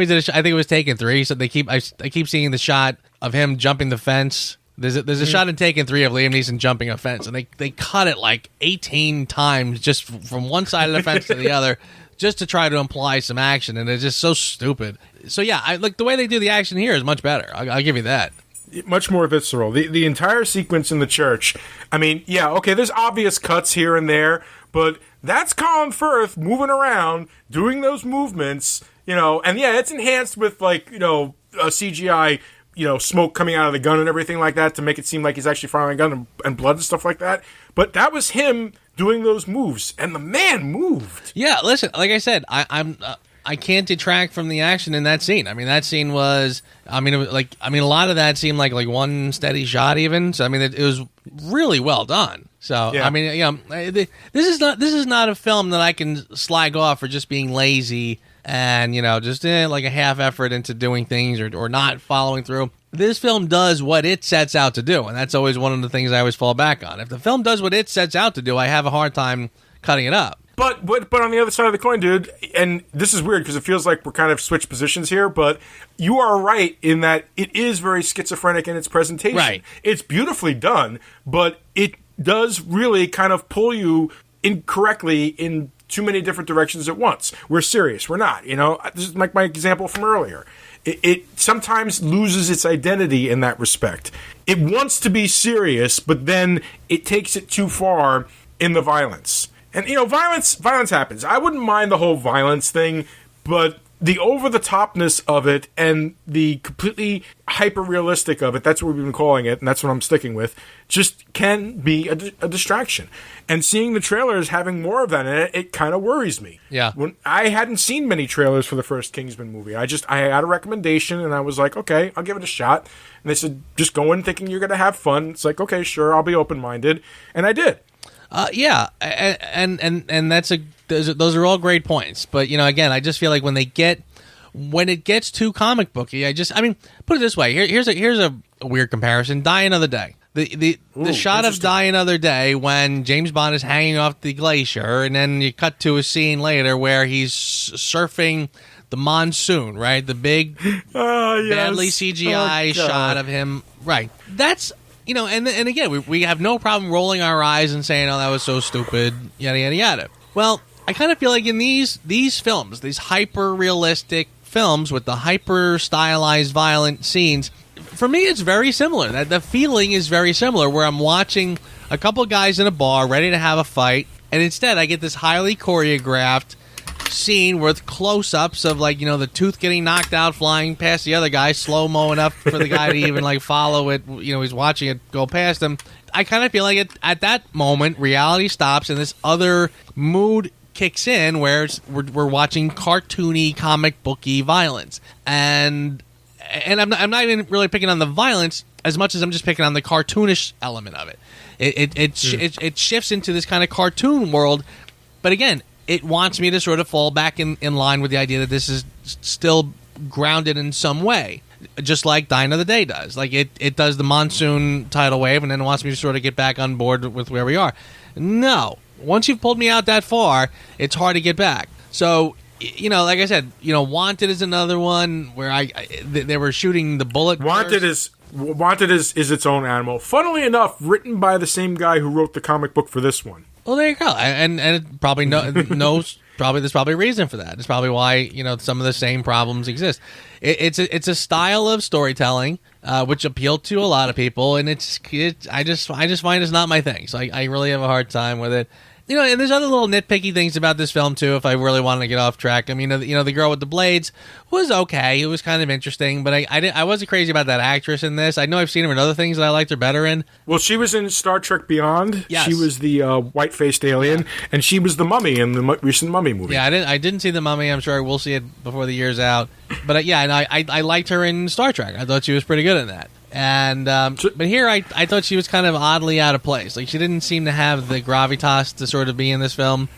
did I think it was Taken 3. So I keep seeing the shot of him jumping the fence. There's a shot in Taken 3 of Liam Neeson jumping a fence, and they cut it like 18 times just from one side of the fence to the other, just to try to imply some action, and it's just so stupid. So yeah, I like the way they do the action here is much better. I'll give you that. Much more visceral. The entire sequence in the church. I mean, yeah, okay, there's obvious cuts here and there, but that's Colin Firth moving around, doing those movements, and yeah, it's enhanced with like, a CGI, smoke coming out of the gun and everything like that to make it seem like he's actually firing a gun and blood and stuff like that. But that was him doing those moves, and the man moved. Yeah, listen, like I said, I can't detract from the action in that scene. I mean, that scene was, a lot of that seemed like one steady shot even. So I mean, it was really well done. So yeah. I mean, this is not a film that I can slag off for just being lazy and just like a half effort into doing things or not following through. This film does what it sets out to do, and that's always one of the things I always fall back on. If the film does what it sets out to do, I have a hard time cutting it up. But on the other side of the coin, dude, and this is weird because it feels like we're kind of switched positions here, but you are right in that it is very schizophrenic in its presentation. Right. It's beautifully done, but it does really kind of pull you incorrectly in too many different directions at once. We're serious. We're not. This is like my example from earlier. It sometimes loses its identity in that respect. It wants to be serious, but then it takes it too far in the violence. And, violence happens. I wouldn't mind the whole violence thing, but the over-the-topness of it and the completely hyper-realistic of it, that's what we've been calling it, and that's what I'm sticking with, just can be a distraction. And seeing the trailers having more of that in it kind of worries me. Yeah. When I hadn't seen many trailers for the first Kingsman movie. I had a recommendation, and I was like, okay, I'll give it a shot. And they said, just go in thinking you're going to have fun. It's like, okay, sure, I'll be open-minded. And I did. Yeah, and those are all great points. But again, I just feel like when it gets too comic booky, put it this way. Here's a weird comparison. Die Another Day. The shot of Die Another Day when James Bond is hanging off the glacier, and then you cut to a scene later where he's surfing the monsoon, right? The big, badly CGI shot of him. Right. That's. And again, we have no problem rolling our eyes and saying, oh, that was so stupid, yada, yada, yada. Well, I kind of feel like in these films, these hyper-realistic films with the hyper-stylized violent scenes, for me, it's very similar. The feeling is very similar, where I'm watching a couple guys in a bar ready to have a fight, and instead I get this highly choreographed scene with close-ups of the tooth getting knocked out, flying past the other guy, slow-mo enough for the guy to even follow it. He's watching it go past him. I kind of feel like at that moment reality stops and this other mood kicks in where we're watching cartoony, comic booky violence, and I'm not even really picking on the violence as much as I'm just picking on the cartoonish element of it. It shifts into this kind of cartoon world, but again, it wants me to sort of fall back in line with the idea that this is still grounded in some way, just like Die Another Day does. Like it does the monsoon tidal wave and then wants me to sort of get back on board with where we are. No. Once you've pulled me out that far, it's hard to get back. So, like I said, Wanted is another one where they were shooting the bullet. Wanted is its own animal. Funnily enough, written by the same guy who wrote the comic book for this one. Well, there you go, and it probably knows. There's probably a reason for that. It's probably why some of the same problems exist. It's a style of storytelling which appealed to a lot of people, and I just find it's not my thing. So I really have a hard time with it. And there's other little nitpicky things about this film too. If I really wanted to get off track, I mean, the girl with the blades was okay. It was kind of interesting, but I wasn't crazy about that actress in this. I know I've seen her in other things that I liked her better in. Well, she was in Star Trek Beyond. Yes. She was the white-faced alien, and she was the Mummy in the recent Mummy movie. Yeah, I didn't see the Mummy. I'm sure we'll see it before the year's out. But and I liked her in Star Trek. I thought she was pretty good in that. And but here I thought she was kind of oddly out of place. Like, she didn't seem to have the gravitas to sort of be in this film.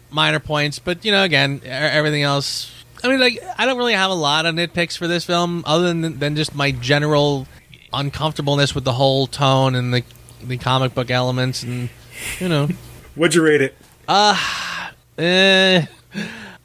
Minor points, but again, everything else. I mean, like, I don't really have a lot of nitpicks for this film, other than just my general uncomfortableness with the whole tone and the comic book elements, and What'd you rate it?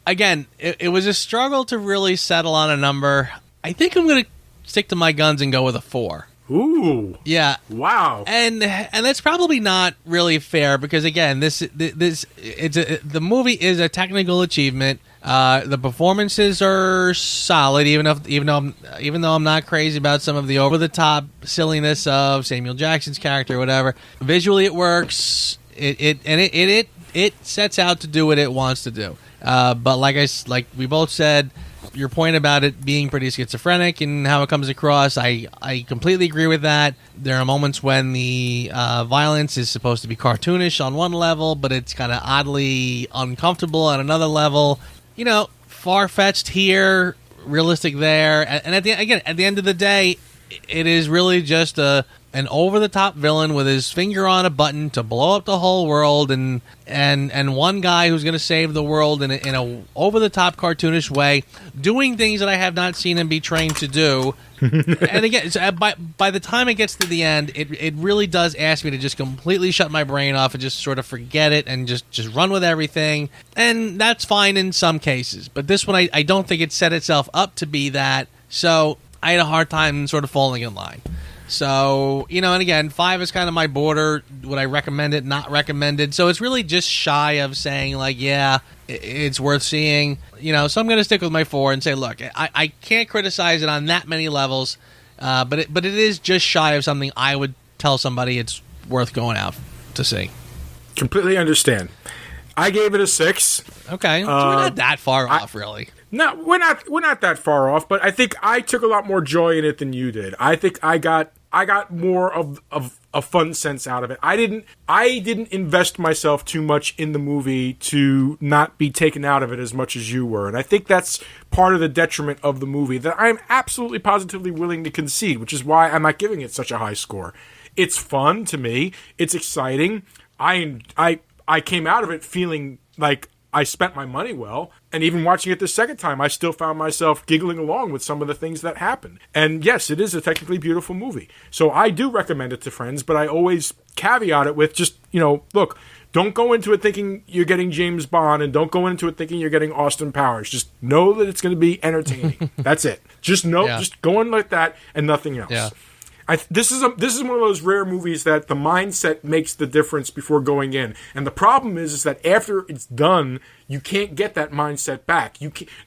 Again, it was a struggle to really settle on a number. I think I'm gonna stick to my guns and go with a 4. Ooh. Yeah. Wow. And that's probably not really fair, because again, the movie is a technical achievement. The performances are solid, even though I'm not crazy about some of the over the top silliness of Samuel Jackson's character or whatever. Visually, it works. It sets out to do what it wants to do. But like we both said, your point about it being pretty schizophrenic and how it comes across, I completely agree with that. There are moments when the violence is supposed to be cartoonish on one level, but it's kind of oddly uncomfortable on another level. Far-fetched here, realistic there. And at the end of the day, it is really just an over-the-top villain with his finger on a button to blow up the whole world, and one guy who's going to save the world in a over-the-top cartoonish way, doing things that I have not seen him be trained to do. And again, by the time it gets to the end, it really does ask me to just completely shut my brain off and just sort of forget it and just run with everything. And that's fine in some cases. But this one, I don't think it set itself up to be that. So I had a hard time sort of falling in line. So, and again, 5 is kind of my border. Would I recommend it? Not recommended. So it's really just shy of saying, like, yeah, it's worth seeing. So I'm going to stick with my 4 and say, look, I can't criticize it on that many levels, but it is just shy of something I would tell somebody it's worth going out to see. Completely understand. I gave it a 6. Okay, so we're not that far off, really. No, we're not that far off, but I think I took a lot more joy in it than you did. I think I got more of a fun sense out of it. I didn't invest myself too much in the movie to not be taken out of it as much as you were. And I think that's part of the detriment of the movie that I'm absolutely positively willing to concede, which is why I'm not giving it such a high score. It's fun to me. It's exciting. I came out of it feeling like I spent my money well, and even watching it the second time, I still found myself giggling along with some of the things that happened. And yes, it is a technically beautiful movie. So I do recommend it to friends, but I always caveat it with just, look, don't go into it thinking you're getting James Bond, and don't go into it thinking you're getting Austin Powers. Just know that it's going to be entertaining. That's it. Just just go in like that and nothing else. Yeah. This is one of those rare movies that the mindset makes the difference before going in, and the problem is that after it's done, you can't get that mindset back.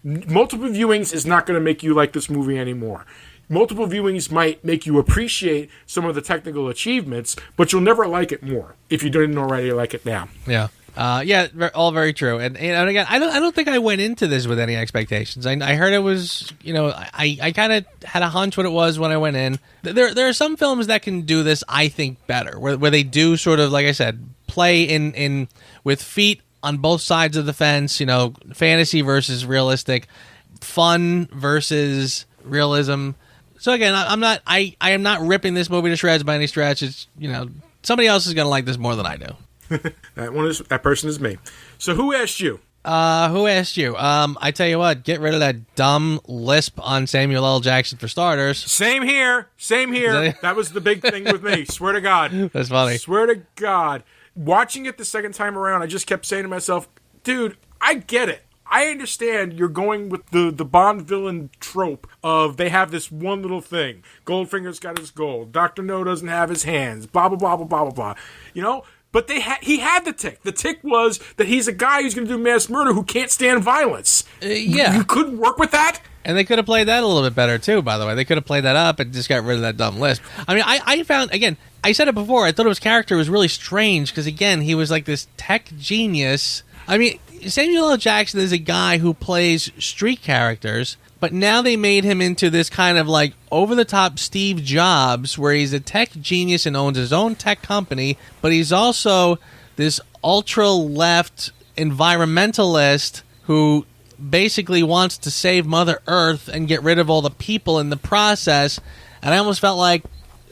Multiple viewings is not going to make you like this movie anymore. Multiple viewings might make you appreciate some of the technical achievements, but you'll never like it more if you didn't already like it now. Yeah. All very true. And again, I don't think I went into this with any expectations. I heard it was, I kind of had a hunch what it was when I went in. There are some films that can do this, I think, better, where they do sort of, like I said, play in with feet on both sides of the fence. Fantasy versus realistic, fun versus realism. So again, I am not ripping this movie to shreds by any stretch. It's somebody else is going to like this more than I do. That person is me. So who asked you? Who asked you? I tell you what, get rid of that dumb lisp on Samuel L. Jackson for starters. Same here. That was the big thing with me. Swear to God. That's funny. Swear to God. Watching it the second time around, I just kept saying to myself, dude, I get it. I understand you're going with the Bond villain trope of they have this one little thing. Goldfinger's got his gold. Dr. No doesn't have his hands. Blah, blah, blah, blah, blah, blah, blah. But he had the tick. The tick was that he's a guy who's going to do mass murder who can't stand violence. Yeah. You couldn't work with that? And they could have played that a little bit better, too, by the way. They could have played that up and just got rid of that dumb lisp. I mean, I found, again, I said it before, I thought his character was really strange because, again, he was like this tech genius. I mean, Samuel L. Jackson is a guy who plays street characters, but now they made him into this kind of like over-the-top Steve Jobs, where he's a tech genius and owns his own tech company, but he's also this ultra-left environmentalist who basically wants to save Mother Earth and get rid of all the people in the process. And I almost felt like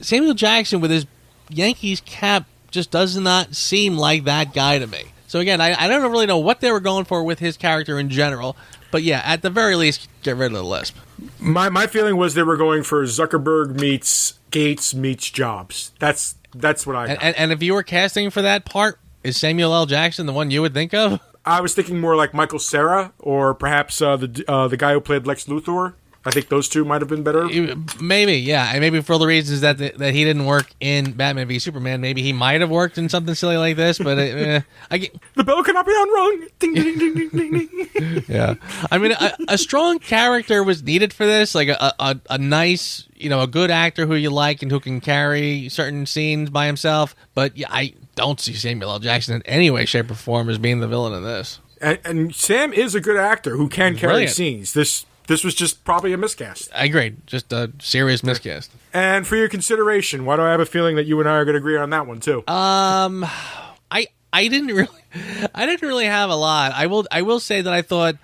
Samuel Jackson with his Yankees cap just does not seem like that guy to me. So again, I don't really know what they were going for with his character in general. But yeah, at the very least, get rid of the lisp. My feeling was they were going for Zuckerberg meets Gates meets Jobs. That's what I got. And if you were casting for that part, is Samuel L. Jackson the one you would think of? I was thinking more like Michael Cera or perhaps the guy who played Lex Luthor. I think those two might have been better. Maybe, yeah. And maybe for the reasons that he didn't work in Batman v Superman, maybe he might have worked in something silly like this, but the bell cannot be unrung. Ding, ding, ding, ding, ding, ding. Yeah. I mean, a strong character was needed for this, like a nice, a good actor who you like and who can carry certain scenes by himself. But yeah, I don't see Samuel L. Jackson in any way, shape, or form as being the villain in this. And Sam is a good actor who can carry Brilliant. scenes. This was just probably a miscast. I agree. Just a serious miscast. And for your consideration, why do I have a feeling that you and I are going to agree on that one too? I didn't really have a lot. I will say that I thought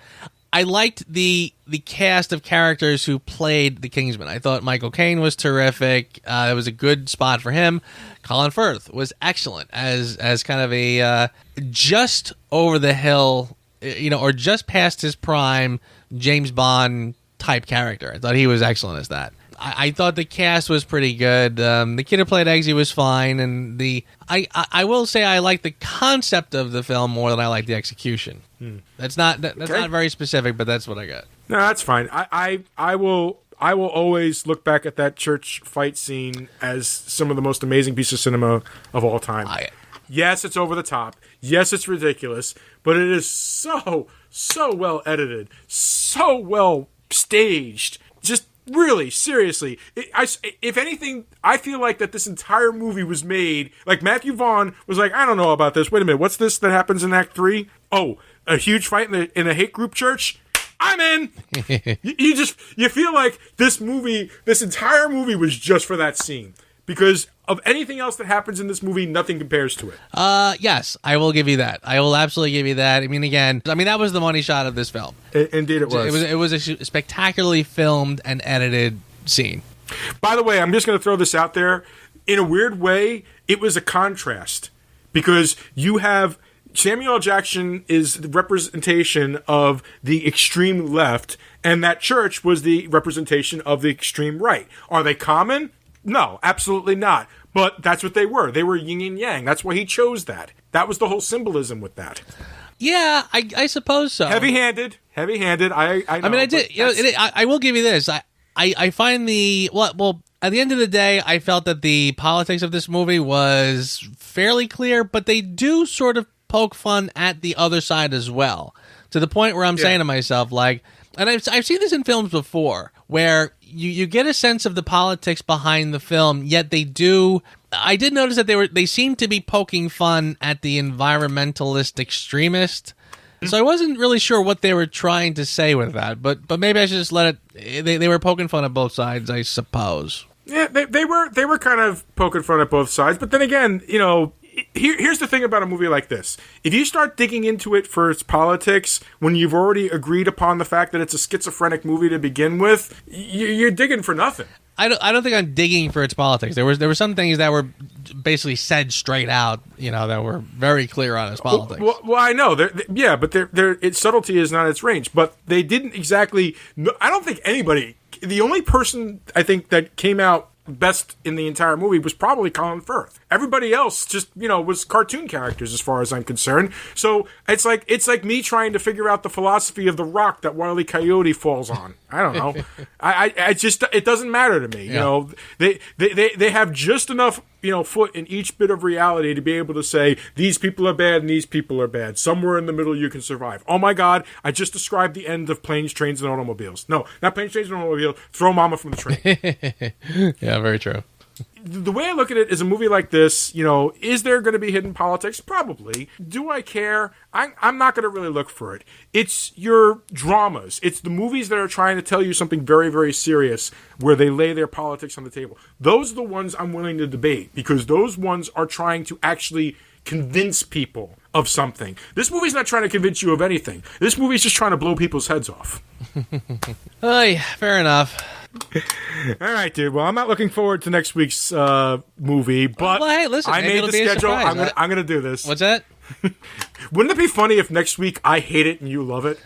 I liked the cast of characters who played the Kingsman. I thought Michael Caine was terrific. It was a good spot for him. Colin Firth was excellent as kind of a just over the hill, or just past his prime James Bond type character. I thought he was excellent as that. I thought the cast was pretty good. The kid who played Eggsy was fine, and I will say I like the concept of the film more than I like the execution. That's not very specific, but that's what I got. No, that's fine. I will always look back at that church fight scene as some of the most amazing pieces of cinema of all time. Yes, it's over the top. Yes, it's ridiculous, but it is so well edited, so well staged. Just really, seriously. If anything, I feel like that this entire movie was made, like Matthew Vaughn was like, I don't know about this. Wait a minute, what's this that happens in Act 3? Oh, a huge fight in a hate group church? I'm in. you feel like this entire movie was just for that scene. Because of anything else that happens in this movie, nothing compares to it. Yes, I will give you that. I will absolutely give you that. I mean, that was the money shot of this film. Indeed it was. It was a spectacularly filmed and edited scene. By the way, I'm just going to throw this out there. In a weird way, it was a contrast. Because you have Samuel L. Jackson is the representation of the extreme left, and that church was the representation of the extreme right. Are they common? No, absolutely not. But that's what they were. They were yin and yang. That's why he chose that. That was the whole symbolism with that. Yeah, I suppose so. Heavy-handed. I know. I mean, I did. I will give you this. I find well, at the end of the day, I felt that the politics of this movie was fairly clear, but they do sort of poke fun at the other side as well. To the point where I'm saying to myself, like, and I've seen this in films before, where you get a sense of the politics behind the film, yet they do. I did notice that they seem to be poking fun at the environmentalist extremist. So I wasn't really sure what they were trying to say with that, but maybe I should just let it. They were poking fun at both sides, I suppose. Yeah, they were kind of poking fun at both sides, but then again, here's the thing about a movie like this. If you start digging into it for its politics, when you've already agreed upon the fact that it's a schizophrenic movie to begin with, you're digging for nothing. I don't think I'm digging for its politics. There were some things that were basically said straight out, that were very clear on its politics. Well, I know. But its subtlety is not its range. But they didn't exactly. I don't think anybody. The only person I think that came out best in the entire movie was probably Colin Firth. Everybody else just, was cartoon characters as far as I'm concerned. So it's like me trying to figure out the philosophy of the rock that Wile E. Coyote falls on. I don't know. I just, it doesn't matter to me. Yeah. They have just enough, foot in each bit of reality to be able to say, these people are bad and these people are bad. Somewhere in the middle you can survive. Oh my God, I just described the end of Planes, Trains, and Automobiles. No, not Planes, Trains, and Automobiles. Throw Mama from the train. Yeah, very true. The way I look at it is a movie like this, is there going to be hidden politics? Probably. Do I care? I'm not going to really look for it. It's your dramas. It's the movies that are trying to tell you something very, very serious where they lay their politics on the table. Those are the ones I'm willing to debate because those ones are trying to actually convince people of something. This movie's not trying to convince you of anything. This movie's just trying to blow people's heads off. Hey, fair enough. All right, dude. Well, I'm not looking forward to next week's movie, but hey, listen, I made the schedule. I'm gonna do this. What's that? Wouldn't it be funny if next week I hate it and you love it?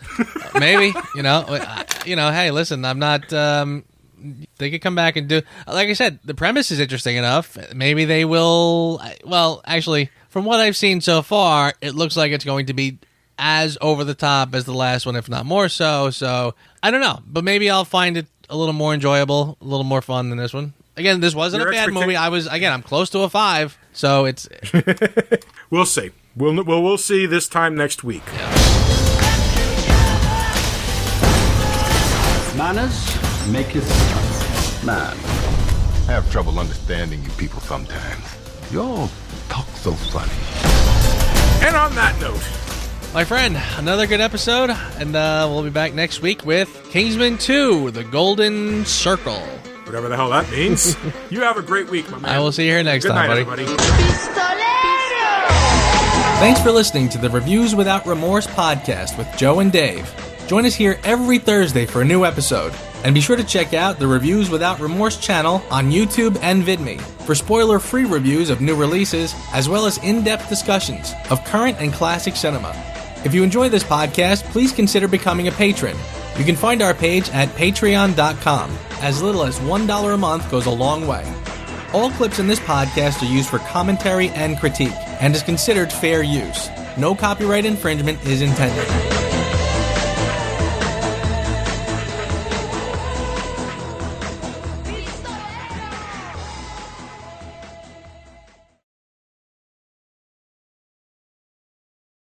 Maybe. Hey, listen, I'm not. They could come back and do. Like I said, the premise is interesting enough. Maybe they will. Well, actually, from what I've seen so far, it looks like it's going to be as over the top as the last one, if not more so. So I don't know, but maybe I'll find it a little more enjoyable, a little more fun than this one. Again, this wasn't a bad movie. I'm close to a 5, so it's. We'll see. We'll see this time next week. Yeah. Manners maketh man. I have trouble understanding you people sometimes. You all talk so funny. And on that note, my friend, another good episode, and we'll be back next week with Kingsman 2, The Golden Circle. Whatever the hell that means. You have a great week, my man. I will see you here next time, buddy. Everybody. Thanks for listening to the Reviews Without Remorse podcast with Joe and Dave. Join us here every Thursday for a new episode. And be sure to check out the Reviews Without Remorse channel on YouTube and VidMe for spoiler-free reviews of new releases, as well as in-depth discussions of current and classic cinema. If you enjoy this podcast, please consider becoming a patron. You can find our page at patreon.com. As little as $1 a month goes a long way. All clips in this podcast are used for commentary and critique, and is considered fair use. No copyright infringement is intended.